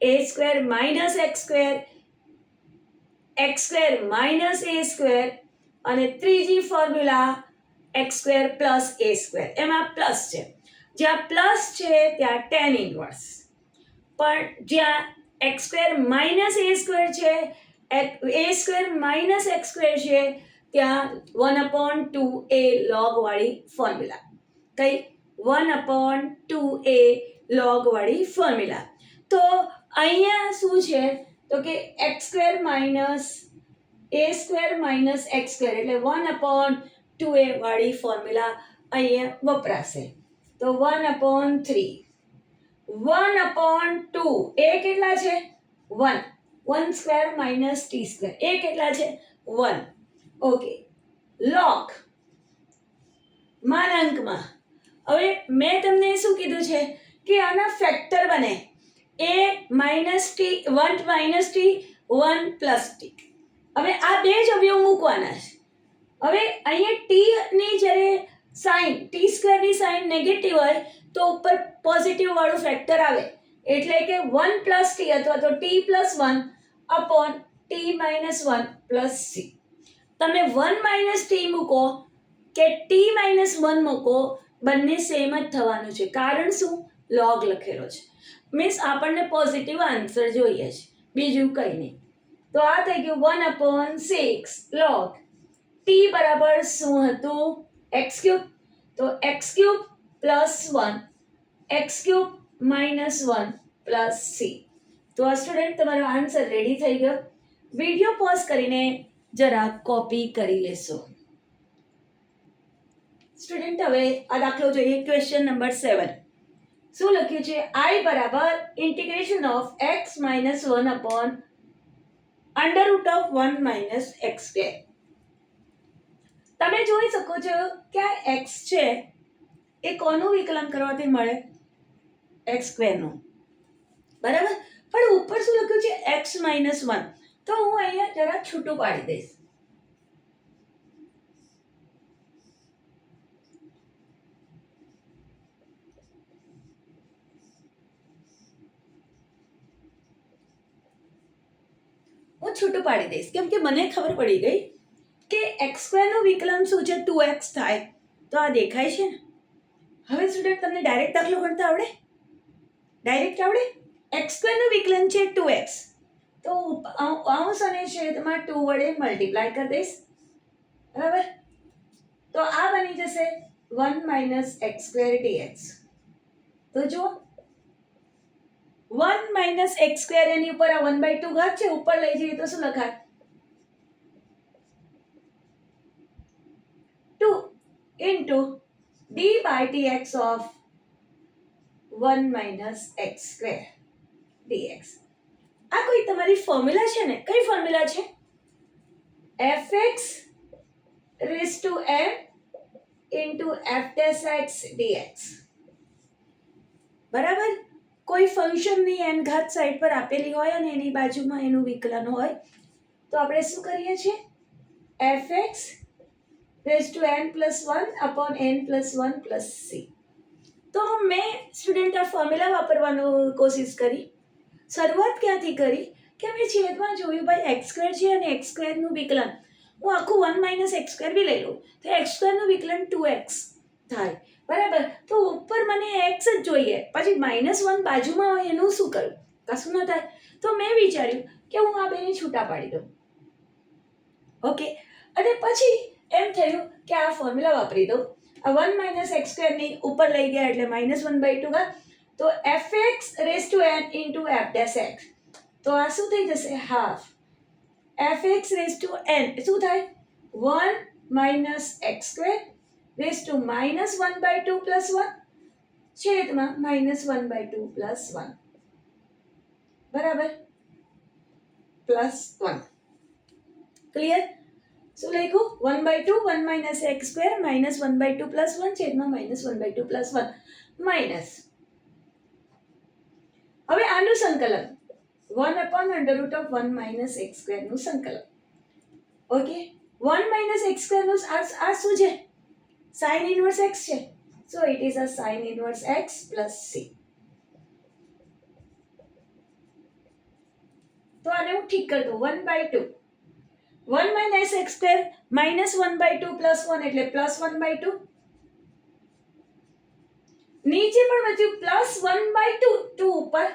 a² minus x², x² minus a² અને ત્રીજી ફોર્મ્યુલા x² પ્લસ a². એમાં પ્લસ છે. જ્યાં પ્લસ છે ત્યાં tan ઇન્વર્સ, પણ જ્યાં x² માઇનસ a² છે, a² માઇનસ x² છે, ત્યાં 1/2a log વાળી ફોર્મ્યુલા. કઈ? 1/2a log વાળી ફોર્મ્યુલા. તો અહીંયા શું છે તો કે x² minus a² minus x² એટલે 1/2a વાળી ફોર્મ્યુલા અહીંયા વપરાશે. તો 1/3 1/2 એ કેટલા છે? 1. 1² માઇનસ t². એ કેટલા છે? 1. Okay, log માનાંકમાં. હવે મેં તમને શું કીધું છે કે આના ફેક્ટર બને. a minus t, 1 minus t, 1 plus t. હવે આ બે જ અવયવ મૂકવાના છે. હવે અહીંયા t ની જ્યારે સાઇન, t² ની સાઇન નેગેટિવ હોય તો ઉપર પોઝિટિવ વાળું ફેક્ટર આવે, એટલે કે 1 પ્લસ t અથવા તો t plus 1 upon t minus 1 plus c. તમે 1 માઇનસ t મૂકો કે t માઇનસ 1 મૂકો, બંને સેમ જ થવાનું છે. કારણ શું? લોગ લખેલો છે. મીન્સ આપણને પોઝિટિવ આન્સર જોઈએ છે, બીજું કંઈ નહીં. તો આ થઈ ગયું 1/6 log t બરાબર શું હતું? x³. તો x³ plus 1, x³ minus 1 plus c. તો આ સ્ટુડન્ટ તમારો આન્સર રેડી થઈ ગયો. વિડીયો પોઝ કરીને જરા કોપી કરી લેશો. સ્ટુડન્ટ હવે આ દાખલો જોઈએ. Question number 7. શું લખ્યું છે? I બરાબર integration of x minus 1 upon under root of 1 minus x². તમે જોઈ શકો છો કે આ x છે એ કોનું વિકલન કરવાથી મળે? x² નું. બરાબર? પણ ઉપર શું લખ્યું છે? x minus 1. તો હું અહીંયા જરા છૂટું પાડી દઈશ. હું છૂટું પાડી દઈશ કેમ કે મને ખબર પડી ગઈ કે x² નું વિકલન શું છે? 2x થાય. તો આ દેખાય છે ને. હવે સ્ટુડન્ટ તમને ડાયરેક્ટ દાખલો ગણતા આવડે? ડાયરેક્ટ આવડે? x² નું વિકલન છે 2x. તો અંશ અને છેદમાં 2 વડે મલ્ટીપ્લાય કરી દઈશ. બરાબર? તો આ બની જશે 1 માઇનસ x² dx. તો જો 1 માઇનસ x² એની ઉપર આ 1/2 ઘાત છે, ઉપર લઈ જઈએ તો શું લખાય? 2 into d by dx of 1 minus x² dx. આ કોઈ તમારી ફોર્મ્યુલા છે ને? કઈ ફોર્મ્યુલા છે? fx raised to m into f dash x dx. બરાબર? કોઈ ફંક્શનની n ઘાત સાઈડ પર આપેલી હોય અને એની બાજુમાં એનું વિકલન હોય તો આપણે શું કરીએ છીએ? fx raised to n plus 1 upon n plus 1 plus c. તો મેં સ્ટુડન્ટ આ ફોર્મ્યુલા વાપરવાનો કોશિશ કરી. શરૂઆત ક્યાંથી કરી કે અમે છેદમાં જોયું ભાઈ x² છે અને x² નું વિકલન હું આખું 1 માઇનસ x² બી લઈ લઉં તો x² નું વિકલન 2x થાય. બરાબર? તો ઉપર મને x જ જોઈએ, પછી -1 બાજુમાં હોય એનું શું કરું? કશું ન થાય. તો મેં વિચાર્યું કે હું આ બેને છૂટા પાડી દઉં. ઓકે, અને પછી એમ થયું કે આ ફોર્મ્યુલા વાપરી દઉં. આ 1 માઇનસ x² ની ઉપર લઈ ગયા એટલે -1/2 ઘાત. તો fx raised to n into f dash x. તો આ શું થઈ જશે? Half fx raise to n શું થાય 1 minus x square raise to minus 1/2 plus 1 છેદમાં માઇનસ 1/2 પ્લસ 1 બરાબર પ્લસ 1 ક્લિયર શું લખ્યું 1/2 1 minus x square minus 1/2 plus 1 છેદમાં માઇનસ 1/2 પ્લસ 1 માઇનસ હવે આનું સંકલન 1/√1 માઇનસ એક્સ સ્ક્વેર નું સંકલન ઓકે 1 માઇનસ એક્સ સ્ક્વેર નું આ શું છે સાઇન ઇનવર્સ એક્સ છે so it is a sine inverse x plus C તો આને હું ઠીક કરી દઉં 1/2 1 minus x square minus 1/2 plus 1 એટલે પ્લસ 1/2 નીચે પણ વધ્યું પ્લસ 1/2 2 ઉપર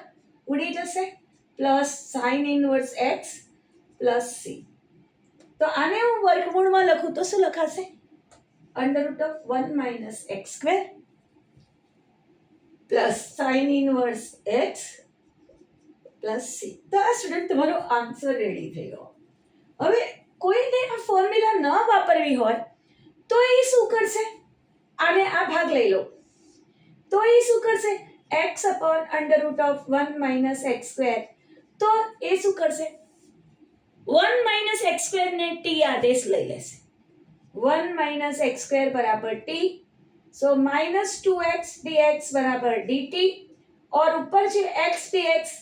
ઉડી જશે plus sine inverse x plus C તો આને હું વર્ગમૂળમાં લખું તો શું લખાશે √1 minus x square plus sine inverse x plus C તો આ સ્ટુડન્ટ તમારો આન્સર રેડી થઈ ગયો હવે કોઈને આ ફોર્મ્યુલા ન વાપરવી હોય તો એ શું કરશે આને આ ભાગ લઈ લો તો એ શું કરશે x/√1 માઇનસ એક્સ સ્ક્વેર તો એ શું કરશે 1 માઇનસ એક્સ સ્ક્વેર ને t આદેશ લઈ લેશે 1 માઇનસ એક્સ સ્ક્વેર બરાબર t સો माइनस 2x dx बराबर dt और ऊपर છે x dx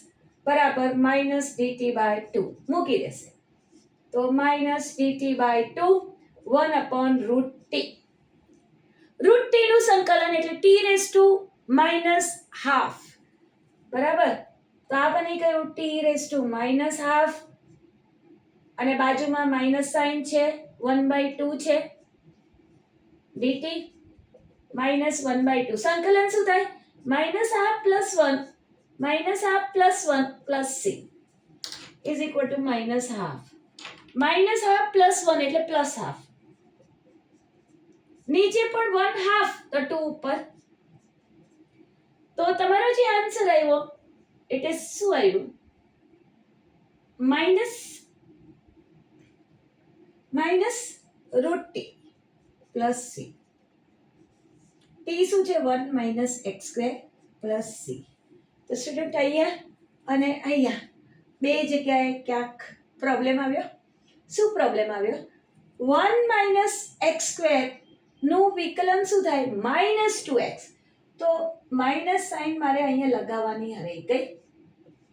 बराबर माइनस dt बाय 2 મૂકી દેશે તો minus dt by 2 1/√t √t નું સંકલન એટલે t raise to minus half બરાબર તો આ બની ગયું t raise to minus half અને બાજુમાં માઇનસ સાઇન છે 1/2 છે dt માઇનસ 1/2 સંકલન શું થાય minus half plus 1 minus half plus 1 plus c is equal to minus half plus 1 એટલે પ્લસ હાફ નીચે પણ 1 હાફ તો 2 ઉપર તો તમારો જે આન્સર આવ્યો ઇટ ઇઝ શું આવ્યું minus √t plus c t શું છે 1 minus x square plus C તો સ્ટુડન્ટ અહીંયા અને અહીંયા બે જગ્યાએ ક્યાંક પ્રોબ્લેમ આવ્યો શું પ્રોબ્લેમ આવ્યો 1 માઇનસ એક્સ સ્ક્વેર નું વિકલન શું થાય માઇનસ 2x તો માઇનસ સાઇન મારે અહીંયા લગાવવાની રહી ગઈ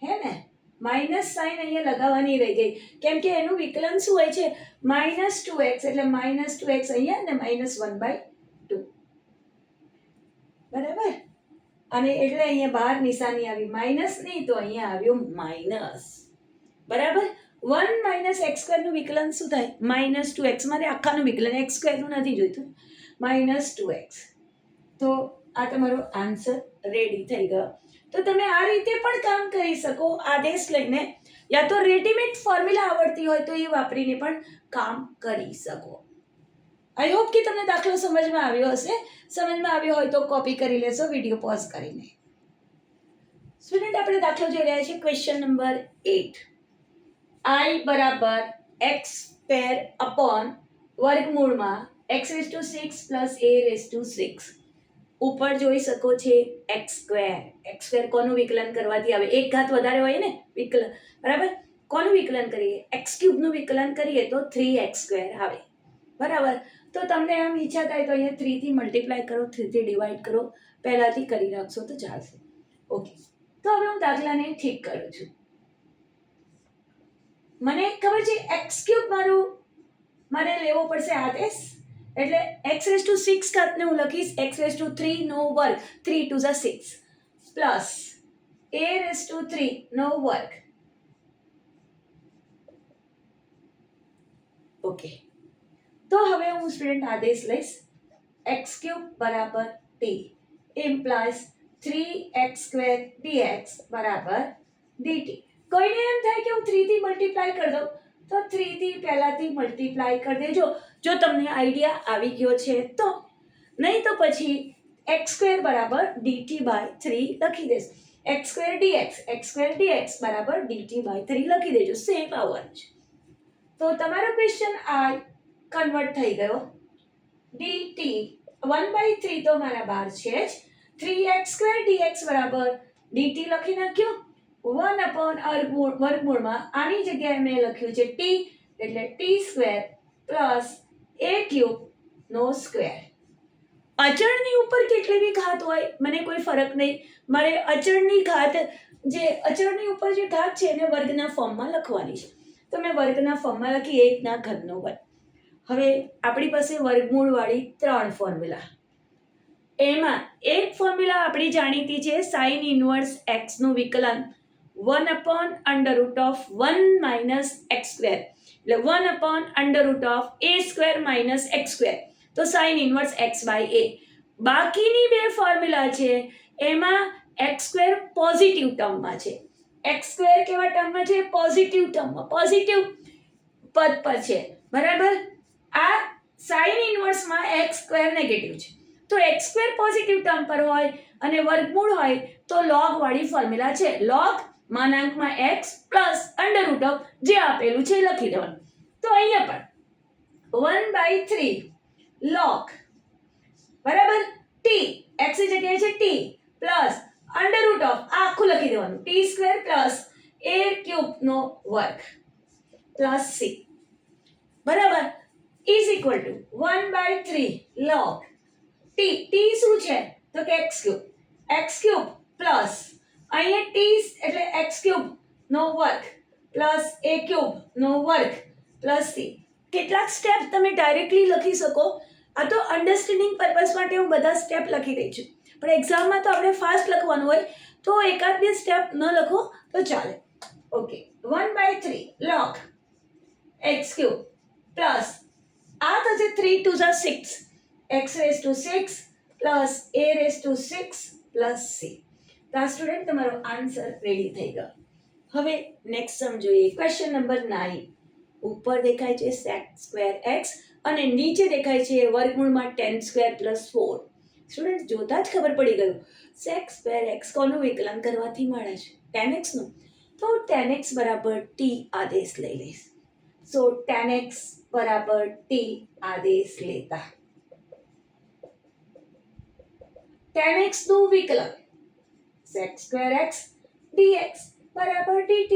હે ને માઇનસ સાઇન અહીંયા લગાવવાની રહી ગઈ કેમ કે એનું વિકલન શું હોય છે માઇનસ 2x એટલે માઇનસ 2x અહીંયા ને માઇનસ 1/2 બરાબર અને એટલે અહીંયા બહાર નિશાની આવી માઇનસ નહીં તો અહીંયા આવ્યું માઇનસ બરાબર 1 માઇનસ એક્સ સ્ક્વેરનું વિકલન શું થાય માઇનસ 2x મારે આખાનું વિકલન એક્સ સ્ક્વેરનું નથી જોઈતું માઇનસ 2x તો આ તમારો આન્સર રેડી થઈ ગયો તો તમે આ રીતે પણ કામ કરી શકો આદેશ લઈને યા તો રેડીમેડ ફોર્મ્યુલા આવડતી હોય તો એ વાપરીને પણ કામ કરી શકો આઈ હોપ કે તમને દાખલો સમજમાં આવ્યો હશે સમજમાં આવ્યો હોય તો કોપી કરી લેશો વિડીયો પોઝ કરીને સ્ટુડન્ટ આપણે દાખલો જોઈ રહ્યા છીએ ક્વેશ્ચન નંબર 8 i બરાબર x પેર અપોન વર્ગમૂળમાં x6 પ્લસ a6 ઉપર જોઈ શકો છે x સ્ક્વેર કોનું વિકલન કરવાથી આવે એક ઘાત વધારે હોય ને વિકલન બરાબર કોનું વિકલન કરીએ x³ નું વિકલન કરીએ તો 3x² આવે બરાબર તો તમને આમ ઈચ્છા થાય તો અહીંયા 3 થી મલ્ટીપ્લાય કરો 3 થી ડિવાઈડ કરો પહેલાથી કરી રાખશો તો ચાલશે ઓકે તો હવે હું દાખલાને ઠીક કરું છું મને ખબર છે x³ મારે લેવો પડશે આદેશ એટલે x6 ઘાતને હું લખીશ x3 નો વર્ગ 3 2 6 પ્લસ a3 નો વર્ગ ઓકે તો હવે હું સ્ટુડન્ટ આદેશ લઈશ x³ બરાબર t ઇમ્પ્લાઇઝ 3x² dx બરાબર dt કોઈને એમ થાય કે હું 3 થી મલ્ટીપ્લાય કરી દઉં તો 3 થી પહેલાથી મલ્ટીપ્લાય કરી દેજો જો તમને આઈડિયા આવી ગયો છે તો નહીં તો પછી x² બરાબર dt બાય 3 લખી દેશ x² dx બરાબર dt બાય 3 લખી દેજો સેમ આવવાનું છે તો તમારો ક્વેશ્ચન આ કન્વર્ટ થઈ ગયો. dt 1/3 તો મારા બહાર છે જ. 3x² dx બરાબર dt લખી નાખ્યો. 1 વર્ગમૂળમાં આની જગ્યાએ મેં લખ્યું છે t, એટલે t² પ્લસ a³ નો સ્ક્વેર. અચળની ઉપર કેટલી બી ઘાત હોય મને કોઈ ફરક નહીં. મારે અચળની ઘાત, જે અચળની ઉપર જે ઘાત છે એને વર્ગના ફોર્મમાં લખવાની છે. તો મેં વર્ગના ફોર્મમાં લખી 1 ના ઘનનો વર્ગ. હવે આપણી પાસે વર્ગમૂળવાળી 3 ફોર્મ્યુલા. એમાં એક ફોર્મ્યુલા આપણી જાણીતી છે sin ઇન્વર્સ x નું વિકલન 1/√1 - x², એટલે 1/√a² - x². તો sin ઇન્વર્સ x/a. બાકીની બે ફોર્મ્યુલા છે એમાં x² પોઝિટિવ ટર્મમાં છે. x² કેવા ટર્મમાં છે? પોઝિટિવ ટર્મમાં, પોઝિટિવ પદ પર છે. બરાબર. આ sin ઇન્વર્સમાં x² નેગેટિવ છે. તો x² પોઝિટિવ ટર્મ પર હોય અને વર્ગમૂળ હોય તો log વાળી ફોર્મ્યુલા છે. log માનાંકમાં x પ્લસ √ જે આપેલું છે લખી દેવાનું. તો અહીંયા પણ 1/3 log બરાબર t, x ની જગ્યાએ છે t પ્લસ √ આખું લખી દેવાનું t² પ્લસ a³ નો વર્ગ પ્લસ c બરાબર is equal to 1/3 log t. t શું છે? તો કે x³ પ્લસ અહીંયા t એટલે x³ નો વર્ગ પ્લસ a³ નો વર્ગ પ્લસ c. કેટલાક સ્ટેપ તમે ડાયરેક્ટલી લખી શકો. આ તો અન્ડરસ્ટેન્ડિંગ પર્પઝ માટે હું બધા સ્ટેપ લખી રહી છું, પણ એક્ઝામમાં તો આપણે ફાસ્ટ લખવાનું હોય તો એકાદ બે સ્ટેપ ન લખો તો ચાલે. ઓકે, 1/3 log x³ પ્લસ આ થશે 3 × 6 x⁻6 plus a⁻6 plus c. તો આ સ્ટુડન્ટ તમારો આન્સર રેડી થઈ ગયો. હવે નેક્સ્ટ સમ જોઈએ. Question number 9. ઉપર દેખાય છે sec² x અને નીચે દેખાય છે વર્ગમૂળમાં tan² + 4. સ્ટુડન્ટ જોતા જ ખબર પડી ગયું sec² x કોનું વિકલન કરવાથી મળે છે? tan x નું. તો tan x બરાબર t આદેશ લઈ લઈશ. સો tan x બરાબર t આદેશ લેતા tan x નું વિકલન sec² x dx બરાબર dt.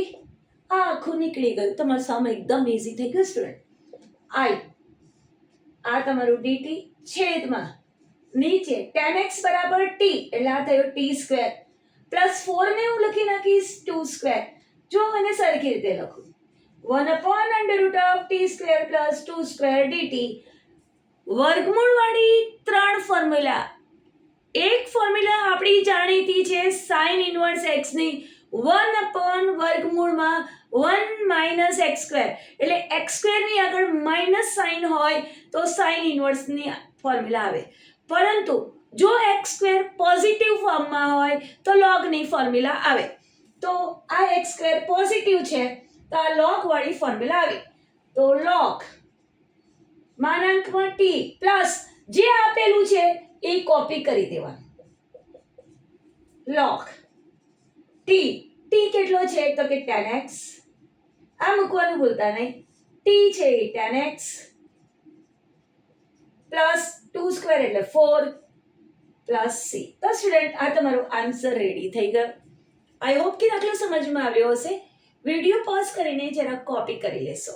આ આખું નીકળી ગયું. તમારું સામે એકદમ ઈઝી થઈ ગયું સ્ટુડન્ટ. I આ તમારું dt છેદમાં નીચે tan x બરાબર t, એટલે આ થયો t² પ્લસ 4 ને હું લખી નાખીશ 2². જો મને સરખી રીતે લખું 1/√t² પ્લસ 2² dt. વર્ગમૂળવાળી 3 ફોર્મ્યુલા. એક ફોર્મ્યુલા આપણી જાણીતી છે sin ઇન્વર્સ x ની 1/√1 - x², એટલે x² ની આગળ માઇનસ સાઇન હોય તો sin ઇન્વર્સ ની ફોર્મ્યુલા આવે. પરંતુ જો x² પોઝિટિવ ફોર્મમાં હોય તો log ની ફોર્મ્યુલા આવે. તો આ x² પોઝિટિવ છે તો આ log વાળી ફોર્મ્યુલા આવી. તો log માનાંકમાં t પ્લસ જે આપેલું છે એ કોપી કરી દેવાનું. log t કેટલો છે? તો કે tan x. આ મૂકવાનું ભૂલતા નહીં. t છે એ tan x પ્લસ 2² એટલે 4 પ્લસ c. તો સ્ટુડન્ટ આ તમારો આન્સર રેડી થઈ ગયો. આઈ હોપ કે દાખલો સમજમાં આવ્યો હશે. વિડીયો પોઝ કરીને જરા કોપી કરી લેશો.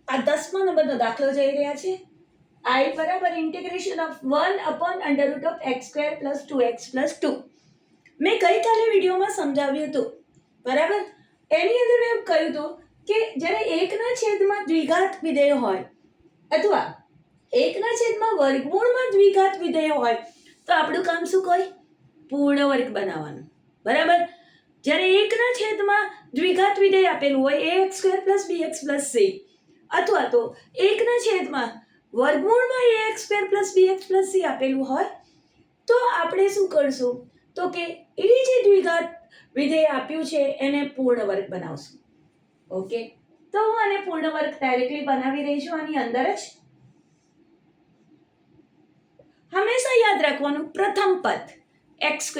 આ 10મા નંબરનો દાખલો જઈ રહ્યા છે. I બરાબર ઇન્ટિગ્રેશન ઓફ 1/√x² + 2x + 2. મેં ગઈકાલે વિડીયોમાં સમજાવ્યું હતું. બરાબર. એની અંદર મેં કહ્યું હતું કે જ્યારે 1/છેદમાં દ્વિઘાત વિધેય હોય અથવા 1/છેદમાં વર્ગમૂળમાં દ્વિઘાત વિધેય હોય તો આપણું કામ શું કોઈ? પૂર્ણ વર્ગ બનાવવાનું. બરાબર. જ્યારે 1/છેદમાં દ્વિઘાત વિધેય આપેલું હોય ax² + bx + c અથવા તો 1/છેદમાં વર્ગમૂળમાં ax² + bx + c આપેલું હોય તો આપણે શું કરશું? તો કે એ જે દ્વિઘાત વિધેય આપ્યું છે એને પૂર્ણ વર્ગ બનાવશું. ઓકે, તો હું આને પૂર્ણ વર્ગ ડાયરેક્ટલી બનાવી રહી છું આની અંદર જ. હંમેશા યાદ રાખવાનું પ્રથમ પદ x²,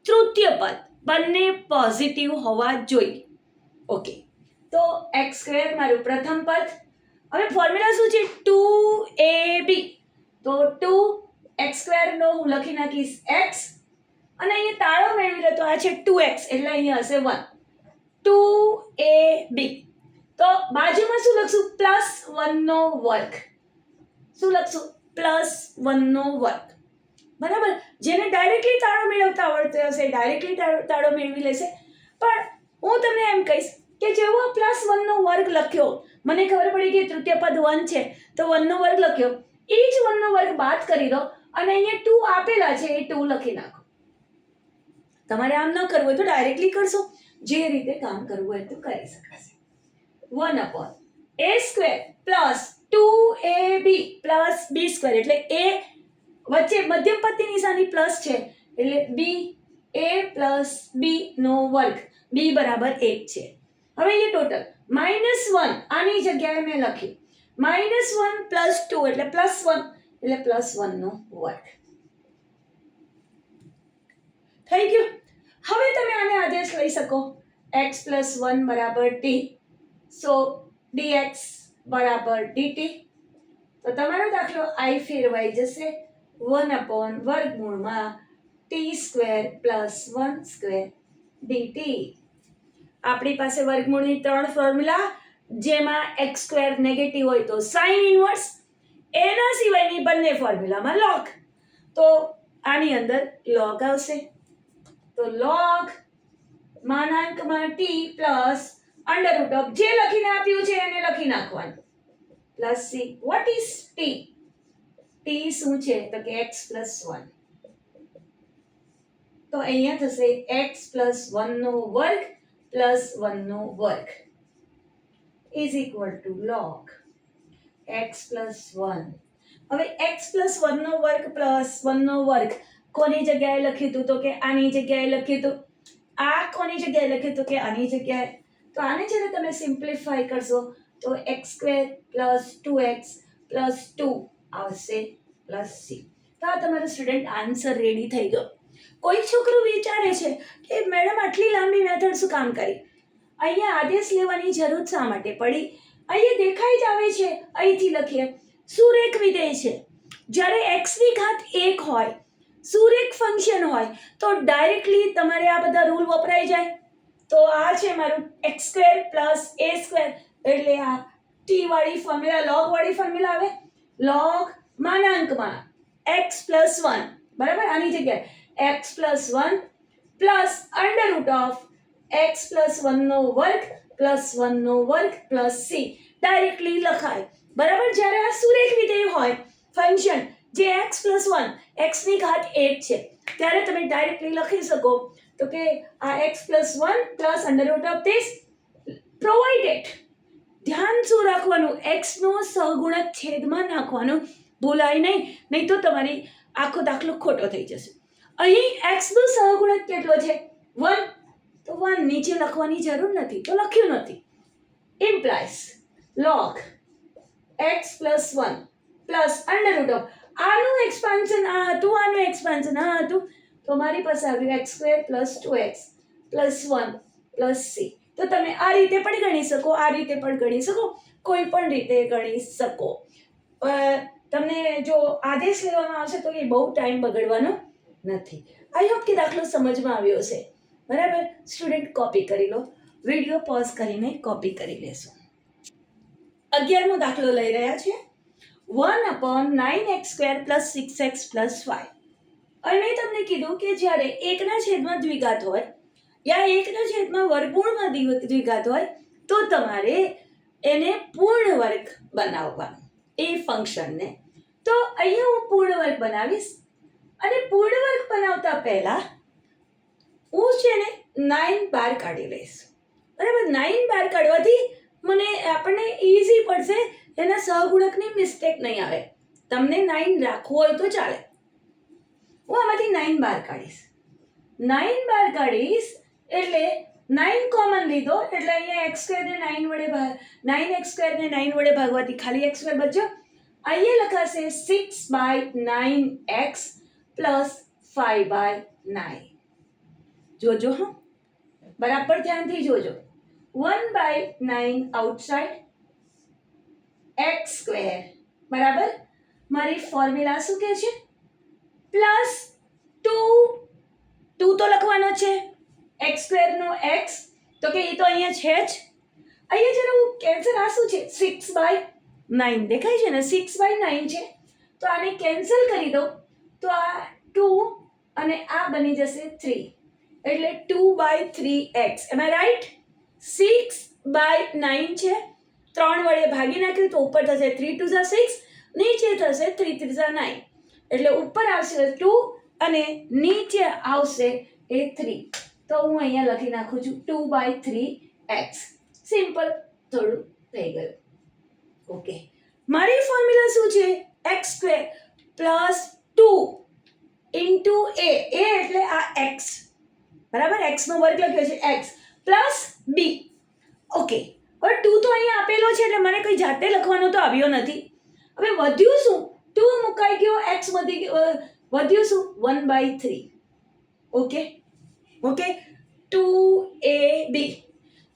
તૃતીય પદ બંને પોઝિટિવ હોવા જોઈએ. ઓકે, તો એક્સ સ્ક્વેર મારું પ્રથમ પદ. હવે ફોર્મ્યુલા શું છે? 2ab. તો 2x² હું લખી નાખીશ x, અને અહીંયા તાળો મેળવી લો તો આ છે 2x, એટલે અહીંયા હશે 1. 2ab. તો બાજુમાં શું લખશું? +1 નો વર્ગ. શું લખશું? +1 નો વર્ગ. બરાબર. જેને ડાયરેક્ટલી તાળો મેળવતા આવડતો હશે ડાયરેક્ટલી તાળો મેળવી લેશે. પણ હું તમને એમ કહીશ કે જેવો +1 નો વર્ગ લખ્યો, મને ખબર પડી કે તૃતીય પદ 1 છે તો 1 નો વર્ગ લખ્યો, એ જ 1 નો વર્ગ બાદ કરી દો અને અહીંયા 2 આપેલા છે એ 2 લખી નાખો. તમારે આમ ન કરવું હોય તો ડાયરેક્ટલી કરશો, જે રીતે કામ કરવું હોય તો કરી શકાશે. 1/a² + 2ab + b² એટલે a વચ્ચે મધ્યમ પદની નિશાની પ્લસ છે એટલે b, a + b નો વર્ગ, b બરાબર 1 છે. હવે અહીંયા ટોટલ -1 આની જગ્યાએ મેં લખ્યું -1 + 2 એટલે +1 એટલે +1 નો વર્ગ થઈ ગયું. હવે તમે આને આદેશ લઈ શકો x + 1 = t, સો dx = dt. તો તમારો દાખલો i ફેરવાઈ જશે 1/√t² + 1² dt. આપણી પાસે વર્ગમૂળની 3 ફોર્મ્યુલા, જેમાં x² નેગેટિવ હોય તો સાઇન ઇન્વર્સ, એના સિવાયની બંને ફોર્મ્યુલામાં log. તો આની અંદર log આવશે. તો log t + જે લખીને આપ્યું છે એને લખી નાખવાનું + c. What is t? t શું છે? તો કે x + 1. તો અહીંયા થશે x + 1 નો વર્ગ + 1 નો વર્ગ = log x + 1. હવે x + 1 નો વર્ગ + 1 નો વર્ગ કોની જગ્યાએ લખ્યું હતું? તો કે આની જગ્યાએ લખ્યું હતું. આ કોની જગ્યાએ લખ્યું હતું? કે આની જગ્યાએ. તો આને છે ને તમે સિમ્પ્લિફાય કરશો તો x² + 2x + 2 આવશે + c. તો આ તમારો સ્ટુડન્ટ આન્સર રેડી થઈ ગયો. કોઈ છોકરું વિચારે છે કે મેડમ આટલી લાંબી મેથડ શું કામ કરી? અહીંયા આદેશ લેવાની જરૂર શા માટે પડી? અહીંયા દેખાઈ જ આવે છે, અહીંથી લખીએ સુરેખ વિધેય છે. જ્યારે x⁴ હોય, સુરેખ ફંક્શન હોય તો ડાયરેક્ટલી તમારે આ બધા રૂલ વપરાઈ જાય. તો આ છે મારું x² + a² એટલે આ t વાળી ફોર્મ્યુલા, log વાળી ફોર્મ્યુલા આવે. log x + 1 બરાબર, આની જગ્યાએ x + 1 + x + 1 નો વર્ગ + 1 નો વર્ગ + c ડાયરેક્ટલી લખાય. બરાબર. જ્યારે આ સુરેખ વિધેય હોય ફંક્શન જે x + 1 x⁴ 1 છે ત્યારે તમે ડાયરેક્ટલી લખી શકો તો કે આ x + 1 + √this પ્રોવાઇડેડ. ધ્યાન શું રાખવાનું? x નો સહગુણક છેદમાં નાખવાનું ભૂલાય નહીં, નહીં તો તમારી આખો દાખલો ખોટો થઈ જશે. અહીં x નો સહગુણક કેટલો છે? 1. તો 1 નીચે લખવાની જરૂર નથી, તો લખ્યું નથી. ઇમ્પ્લાઇઝ log x + 1 + આનું એક્સપાન્શન આ હતું, આનું એક્સપાન્શન આ હતું, તો મારી પાસે આવ્યું x² + 2x + 1 + c. તો તમે આ રીતે પણ ગણી શકો, આ રીતે પણ ગણી શકો, કોઈ પણ રીતે ગણી શકો. તમને જો આદેશ લેવામાં આવશે તો એ બહુ ટાઈમ બગડવાનો નથી. આઈ હોપ કે દાખલો સમજમાં આવ્યો છે. બરાબર. સ્ટુડન્ટ કોપી કરી લો, વિડીયો પોઝ કરીને કોપી કરી લેશો. 11મો દાખલો લઈ રહ્યા છે 1/9x² + 6x + 5. અને મેં તમને કીધું કે જ્યારે 1/છેદમાં દ્વિઘાત હોય યા 1/છેદમાં વર્ગમૂળમાં દ્વિઘાત હોય તો તમારે એને પૂર્ણ વર્ગ બનાવવાનો, એ ફંક્શનને. તો અહીંયા હું પૂર્ણ વર્ગ બનાવીશ અને પૂર્ણ વર્ગ બનાવતા પહેલા હું છે ને 9 બહાર કાઢી લઈશ. બરાબર. 9 બહાર કાઢવાથી આપણને ઈઝી પડશે, એના સહગુણકની મિસ્ટેક નહીં આવે. તમને 9 રાખવું હોય તો ચાલે. હું આમાંથી 9 બહાર કાઢીશ. 9 બહાર કાઢીશ એટલે 9 કોમન લીધો એટલે અહીંયા x² ને 9 વડે 9x² ને 9 વડે ભાગવાથી ખાલી x² બચ્યો. અહીંયા લખાશે 6/9x + 5/9. જોજો હા, બરાબર ધ્યાનથી જોજો. 1/9 આઉટસાઇડ x સ્ક્વેર બરાબર. મારી ફોર્મ્યુલા શું કહે છે? પ્લસ 2 તો લખવાનો છે, x સ્ક્વેરનો x તો કે એ તો અહીંયા છે જ. અહીંયા જરા હું કેન્સલ, આ શું છે 6/9 દેખાય છે ને, 6/9 છે તો આને કેન્સલ કરી દો તો આ 2 અને આ બની જશે 3 એટલે 2/3x. M I right? 6/9 છે, 3 વડે ભાગી નાખ્યું તો ઉપર થશે 3 2 6, નીચે થશે 3 3 9 એટલે ઉપર આવશે 2 અને નીચે આવશે એ 3. તો હું અહીંયા લખી નાખું છું 2/3x. સિમ્પલ, થોડું થઈ ગયું. ઓકે, મારી ફોર્મ્યુલા શું છે? x square plus 2 into a એટલે આ x બરાબર, x નો વર્ગ લખ્યો છે x પ્લસ b. ઓકે, હવે 2 તો અહીંયા આપેલો છે એટલે મને કોઈ જાતે લખવાનો તો આવ્યો નથી. હવે વધ્યું શું? 2 મુકાઈ ગયો, x વધી ગયો, વધ્યું શું? 1/3. ઓકે ઓકે, 2ab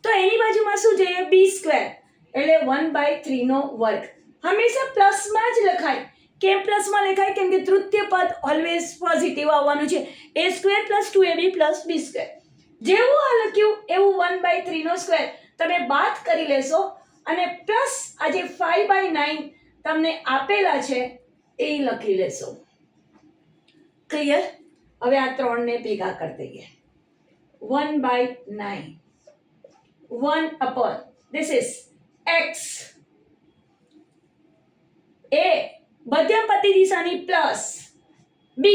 તો એની બાજુમાં શું જોઈએ? b સ્ક્વેર એટલે 1/3 નો વર્ગ. હંમેશા પ્લસમાં જ લખાય. કેમ પ્લસમાં લખાય? કેમ કે તૃતીય પદ ઓલવેઝ પોઝિટિવ આવવાનું છે. a square plus 2ab plus b square. જેવું આ લખ્યું એવું 1/3 નો સ્ક્વેર તમે બાદ કરી લેશો અને પ્લસ આ જે 5/9 તમને આપેલા છે એ લખી લેશો. ક્લિયર? હવે આ ત્રણને ભેગા કરી દઈએ. 1/9 1 upon this is x, a મધ્યમપતિ દિશાની પ્લસ b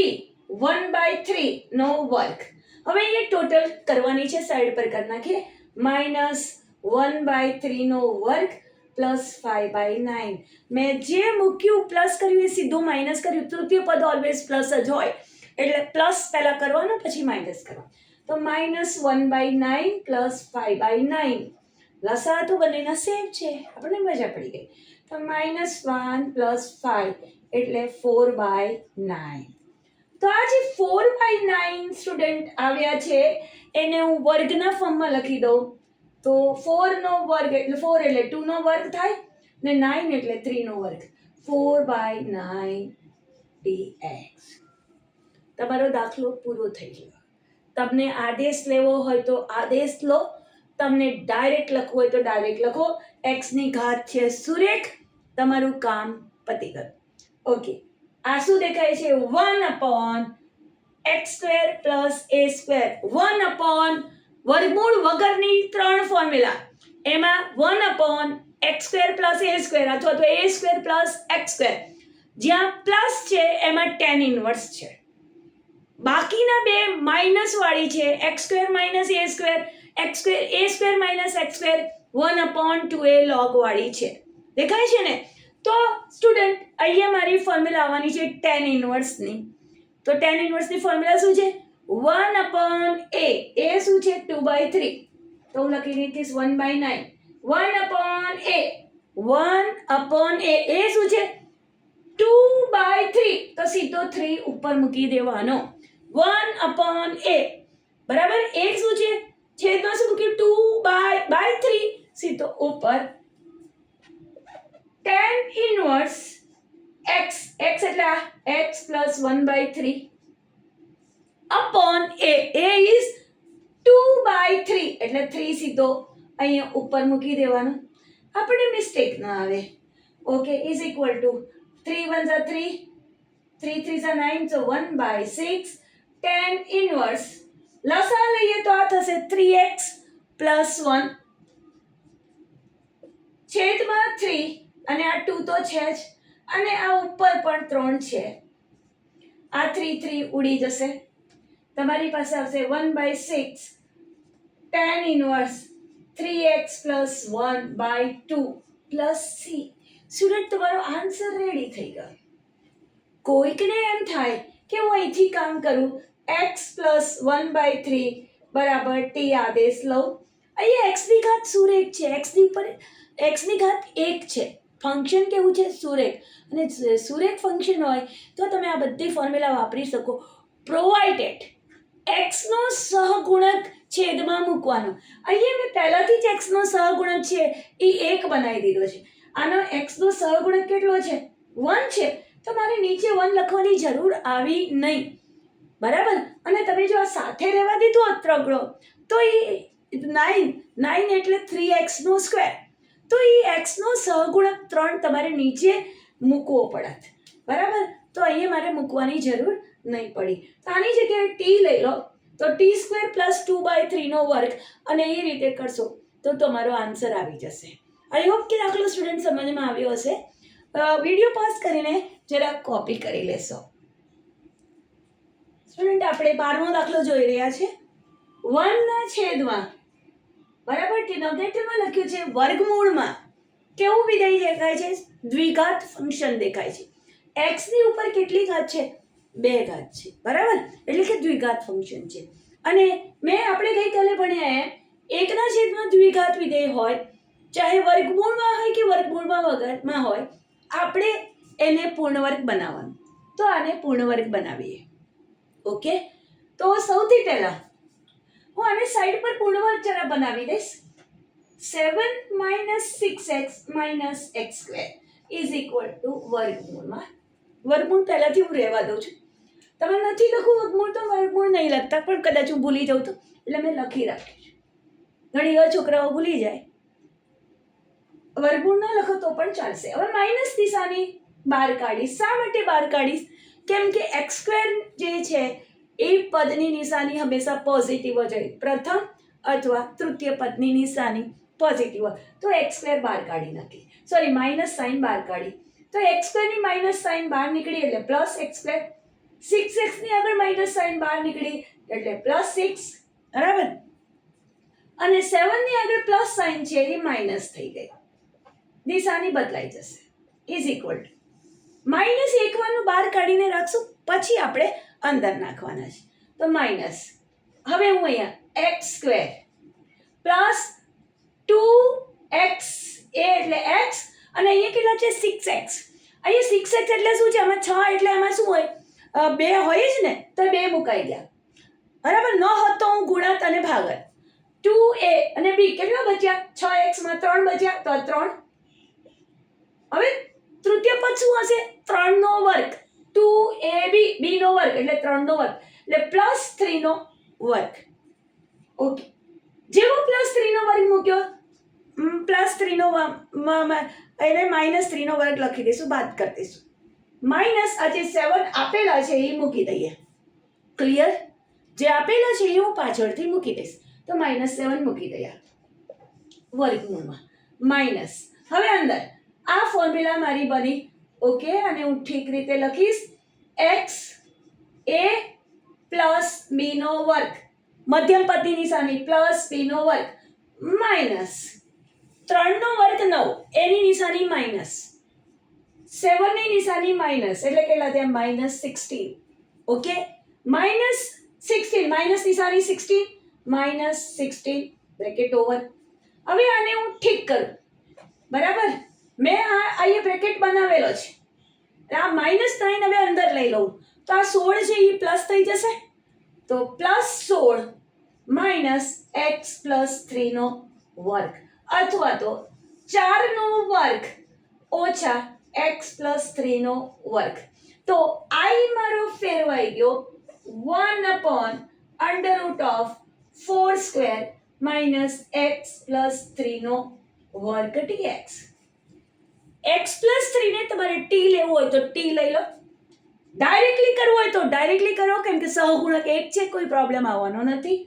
1/3 નો વર્ગ. હવે એ ટોટલ કરવાની છે, સાઈડ પર કરી નાખીએ. -1/3 નો વર્ગ પ્લસ 5/9. મેં જે મૂક્યું પ્લસ કર્યું એ સીધું માઇનસ કર્યું. તૃતીય પદ ઓલવેઝ પ્લસ જ હોય એટલે પ્લસ પહેલા કરવાનું પછી માઇનસ કરવાનું. તો -1/9 પ્લસ 5/9. લસા તો બંનેના સેમ છે, આપણને મજા પડી ગઈ. તો -1 પ્લસ 5 એટલે 4/9. તો આ જે 4/9 સ્ટુડન્ટ આવ્યા છે એને હું વર્ગના ફોર્મમાં લખી દઉં તો 4 નો વર્ગ એટલે 4 એટલે 2 નો વર્ગ થાય ને 9 એટલે 3 નો વર્ગ. 4/9 dx. તમારો દાખલો પૂરો થઈ ગયો. તમને આદેશ લેવો હોય તો આદેશ લો, તમને ડાયરેક્ટ લખવું હોય તો ડાયરેક્ટ લખો. x ની ઘાત છે સુરેખ, તમારું કામ પતી ગયું. ઓકે, આ શું દેખાય છે? 1/x square plus a square. 1/ વર્ગમૂળ વગરની 3 ફોર્મ્યુલા, એમાં 1/x square plus a square અથવા તો a square plus x square. જ્યાં પ્લસ છે એમાં tan ઇનવર્સ છે. બાકીના બે માઇનસ વાળી છે, x square minus a square, x square a square minus x square 1/2a log વાળી છે. દેખાય છે ને? તો સ્ટુડન્ટ અહીંયા મારી ફોર્મ્યુલા આવવાની છે tan ઇનવર્સની. તો tan ઇનવર્સની ફોર્મ્યુલા શું છે? 1/a. a શું છે? 2/3. તો હું લખી દઈશ 1/9. 1/a. 1/a. a શું છે? 2/3. તો સીધો 3 ઉપર મૂકી દેવાનો. 1/a બરાબર. એક શું છે? છેદમાં શું મૂક્યું? 2/3 સીધો ઉપર. tan ઇનવર્સ x, x એટલે x plus 1/3 upon a. a is 2/3 એટલે 3 સીધો અહીંયા ઉપર મૂકી દેવાનો. આપણે મિસ્ટેક ના આવે. Okay, is equal to 3 1 are 3, 3 3 are 9, so 1/6 tan inverse. લસા લઈએ તો આ થશે 3x plus 1 છેદમાં 3 અને આ 2 તો છે જ અને આ ઉપર પણ 3 છે. આ 3 3 ઉડી જશે. તમારી પાસે આવશે 1/6 tan inverse 3x plus 1/2 plus c. Student, તમારો આન્સર રેડી થઈ ગયો. કોઈકને એમ થાય કે હું અહીંથી કામ કરું, x plus 1/3 બરાબર t આદેશ લઉં. અહીંયા x ની ઘાત સુરેખ છે, x ની ઉપર x ની ઘાત 1 છે. ફંક્શન કેવું છે? સુરેખ. અને સુરેખ ફંક્શન હોય તો તમે આ બધી ફોર્મ્યુલા વાપરી શકો, પ્રોવાઇડેડ x નો સહગુણક છેદમાં મૂકવાનો. અહીંયા મેં પહેલાથી જ x નો સહગુણક છે એ 1 બનાવી દીધો છે. આનો x નો સહગુણક કેટલો છે? 1 છે. તો મારે નીચે 1 લખવાની જરૂર આવી નહીં. બરાબર. અને તમે જો આ સાથે રહેવા દીધું હોત ત્રગડો તો એ 9 એટલે 3x નો સ્ક્વેર. તો એ x નો સહગુણક 3 તમારે નીચે મૂકવો પડત. બરાબર. તો અહીંયા મારે મૂકવાની જરૂર નહીં પડી. તો આની જગ્યાએ t લઈ લો તો t² + 2/3 નો વર્ગ અને એ રીતે કરશો તો તમારો આન્સર આવી જશે. આઈ હોપ કે દાખલો સ્ટુડન્ટ સમજમાં આવ્યો હશે. વિડીયો પોઝ કરીને જરા કોપી કરી લેશો. સ્ટુડન્ટ આપણે 12મો દાખલો જોઈ રહ્યા છે. 1 ના છેદમાં બરાબર ડિનોમિનેટરમાં લખ્યું છે વર્ગમૂળમાં કેવું વિધેય દેખાય છે? દ્વિઘાત ફંક્શન દેખાય છે. x ની ઉપર કેટલી ઘાત છે? 2 ઘાત છે. બરાબર. એટલે કે દ્વિઘાત ફંક્શન છે. અને આપણે ગઈકાલે ભણ્યા એમ 1 ના છેદમાં દ્વિઘાત વિધેય હોય ચાહે વર્ગમૂળમાં હોય કે વર્ગમૂળમાં વગરમાં હોય આપણે એને પૂર્ણ વર્ગ બનાવવાનું. તો આને પૂર્ણ વર્ગ બનાવીએ. ઓકે. તો સૌથી પહેલા હું આને સાઈડ પર પૂર્ણ વર્ગ જરા બનાવી દઈશ. 7 - 6x - x² = વર્ગમૂળમાં. વર્ગમૂળ પહેલાથી હું રહેવા દઉં છું. તમે નથી લખું વર્ગમૂળ તો વર્ગમૂળ નહીં લખતા, પણ કદાચ હું ભૂલી જાઉં તો એટલે મેં લખી રાખ્યું છે. ઘણી વાર છોકરાઓ ભૂલી જાય. વર્ગમૂળ ન લખો તો પણ ચાલશે. હવે માઇનસ નિશાની બહાર કાઢીશ. શા માટે બહાર કાઢીશ? કેમ કે x² જે છે એ પદની નિશાની હંમેશા પોઝિટિવ જ હોય. પ્રથમ અથવા તૃતીય પદની નિશાની પોઝિટિવ હોય તો x² બહાર કાઢી નાખી. સોરી, માઇનસ સાઇન બહાર કાઢી. તો x² ની માઇનસ સાઇન બહાર નીકળી એટલે પ્લસ x². 6x ની આગળ માઇનસ સાઇન બહાર નીકળી એટલે +6. બરાબર. અને 7 ની આગળ પ્લસ સાઇન છે એ માઇનસ થઈ ગઈ. નિશાની બદલાઈ જશે. -1 નું બહાર કાઢીને રાખશું, પછી આપણે અંદર નાખવાના છે. તો માઇનસ. હવે હું અહીંયા x² + 2x એટલે x અને અહીંયા કેટલા છે? 6x. અહીંયા 6x એટલે શું છે? આમાં 6 એટલે આમાં શું હોય? 2 હોય જ ને, તો 2 મુકાઈ ગયા. બરાબર. ન હોત તો હું ગુણાત અને ભાગત. 2a અને b કેટલા બચ્યા? 6x માં 3 બચ્યા તો 3. હવે તૃતીય પદ શું હશે? 3 નો વર્ગ. 2ab b નો વર્ગ એટલે 3 નો વર્ગ એટલે +3 નો વર્ગ. ઓકે. જેવો +3 નો વર્ગ મૂક્યો +3 નો એટલે -3 નો વર્ગ લખી દઈશું, બાદ કરી દઈશું. માઇનસ આ જે 7 આપેલા છે એ મૂકી દઈએ. ક્લિયર? જે આપેલા છે એ હું પાછળથી મૂકી દઈશ. તો -7 મૂકી દઈએ વર્ગમૂળમાં. માઇનસ. હવે અંદર આ ફોર્મ્યુલા મારી બની. ઓકે. અને હું ઠીક રીતે લખીશ xa + b નો વર્ગ, મધ્યમ પદની નિશાની +b નો વર્ગ માઇનસ 3 નો વર્ગ 9 એની નિશાની માઇનસ 7 ની નિશાની માઇનસ એટલે કેટલા થયા? -16. ઓકે. -16 માઇનસ નિશાની 16 -16 બ્રેકેટ ઓવર. હવે આને હું ઠીક કરું. બરાબર. મેં અહીંયા બ્રેકેટ બનાવેલો છે. આ -9 હવે અંદર લઈ લઉં તો આ 16 છે એ પ્લસ થઈ જશે. તો +16 - x + 3 નો વર્ગ અથવા તો 4 નો વર્ગ ઓછા x + 3 નો વર્ગ. તો i મારો ફેરવાઈ ગયો 1/√4² - x + 3 નો વર્ગ dx. x + 3 ને તમારે t લેવું હોય તો t લઈ લો. ડાયરેક્ટલી કરવું હોય તો ડાયરેક્ટલી કરો, કેમ કે સહગુણક 1 છે, કોઈ પ્રોબ્લેમ આવવાનો નથી.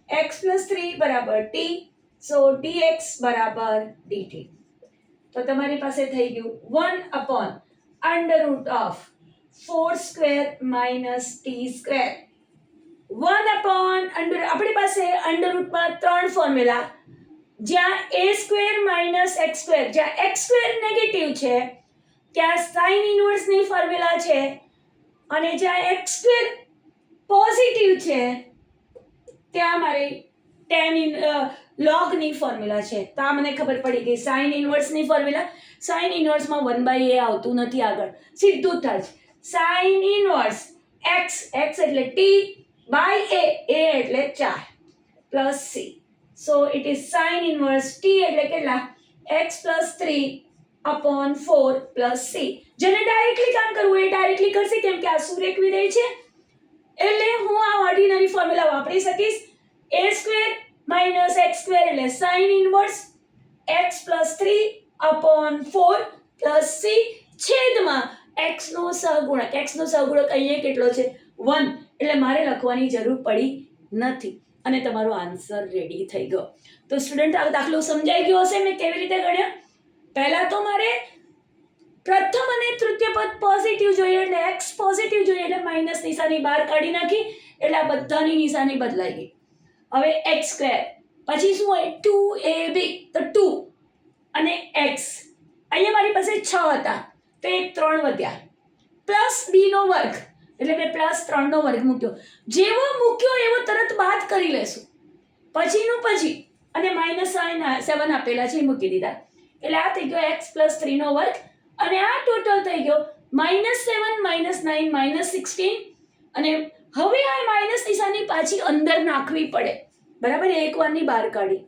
x + 3 = t, સો dx = dt. તો તમારી પાસે થઈ ગયું 1/√4² - t². 1/ આપણી પાસે અંડરરૂટમાં 3 ફોર્મ્યુલા, જ્યાં a² - x², જ્યાં x² નેગેટિવ છે ત્યાં સાઇન ઇન્વર્સની ફોર્મ્યુલા છે, અને જ્યાં x² પોઝિટિવ છે ત્યાં મારી logની ફોર્મ્યુલા છે. તો આ મને ખબર પડી ગઈ. સાઇન ઇન્વર્સની ફોર્મ્યુલા, સાઇન ઇન્વર્સમાં 1/a આવતું નથી આગળ, સીધું જ થાય. સાઇન ઇન્વર્સ x એટલે t બાય એ એટલે 4 plus C. So it is sine inverse T એટલે કેટલા x plus 3 upon 4 plus C. જેને ડાયરેક્ટલી કામ કરવું એ ડાયરેક્ટલી કરશે કેમ કે આ સુરેખ વિધેય છે એટલે હું આ ઓર્ડિનરી ફોર્મ્યુલા વાપરી શકીશ. a square minus x square એટલે sine inverse x plus 3 upon 4 plus c છેદમાં x નો સહગુણક. x નો સહગુણક અહીંયા કેટલો છે 1 એટલે મારે લખવાની જરૂર પડી નથી અને તમારો આન્સર રેડી થઈ ગયો. તો સ્ટુડન્ટ આ દાખલો સમજાઈ ગયો હશે મેં કેવી રીતે ગણ્યા. પહેલા તો મારે પ્રથમ અને તૃતીય પદ પોઝિટિવ જોઈએ એટલે x પોઝિટિવ જોઈએ એટલે માઇનસ નિશાની બહાર કાઢી નાખી એટલે આ બધાની નિશાની બદલાઈ ગઈ. હવે x સ્ક્વેર પછી શું હોય 2ab તો 2 અને x અહીંયા મારી પાસે 6 હતા તો એક 3 વધ્યા પ્લસ b નો વર્ગ એટલે મેં પ્લસ 3 નો વર્ગ મૂક્યો. જેવો મૂક્યો એવો તરત બાદ કરી લેશું પછીનું પછી અને માઇનસ 7 આપેલા છે એ મૂકી દીધા એટલે આ થઈ ગયો x પ્લસ 3 નો વર્ગ અને આ ટોટલ થઈ ગયો -7 -9 -16 અને હવે આ માઇનસ નિશાની પાછી અંદર નાખવી પડે બરાબર એક વારની બહાર કાઢી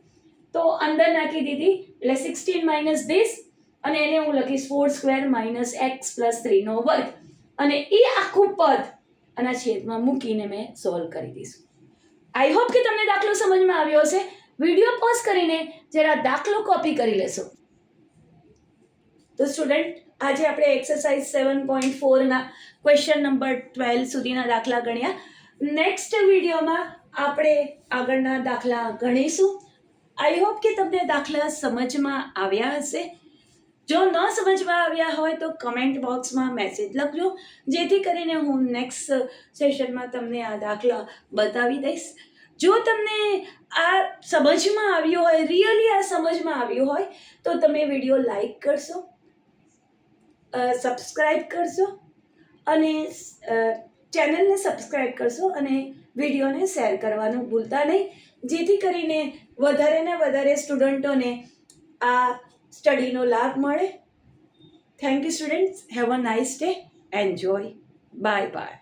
તો અંદર નાખી દીધી એટલે 16 માઇનસ ધીસ અને એને હું લખીશ 4 સ્ક્વેર માઇનસ x પ્લસ 3 નો વર્ગ અને એ આખું પદ આના છેદમાં મૂકીને મેં સોલ્વ કરી દઈશું. આઈ હોપ કે તમને દાખલો સમજમાં આવ્યો હશે. વિડીયો પોઝ કરીને જરા દાખલો કોપી કરી લેશો. તો સ્ટુડન્ટ આજે આપણે એક્સરસાઇઝ 7.4 ના ક્વેશ્ચન નંબર 12 સુધીના દાખલા ગણ્યા. નેક્સ્ટ વિડીયોમાં આપણે આગળના દાખલા ગણીશું. આઈ હોપ કે તમને દાખલા સમજમાં આવ્યા હશે. જો ન સમજમાં આવ્યા હોય તો કમેન્ટ બોક્સમાં મેસેજ લખજો જેથી કરીને હું નેક્સ્ટ સેશનમાં તમને આ દાખલા બતાવી દઈશ. જો તમને આ સમજમાં આવ્યું હોય રિયલી આ સમજમાં આવ્યું હોય તો તમે વિડીયો લાઈક કરશો, સબસ્ક્રાઈબ કરશો અને ચેનલને સબસ્ક્રાઈબ કરશો અને વિડીયોને શેર કરવાનું ભૂલતા નહીં જેથી કરીને વધારે ને વધારે સ્ટુડન્ટોને આ સ્ટડીનો લાભ મળે. Thank you students. Have a nice day. Enjoy. Bye bye.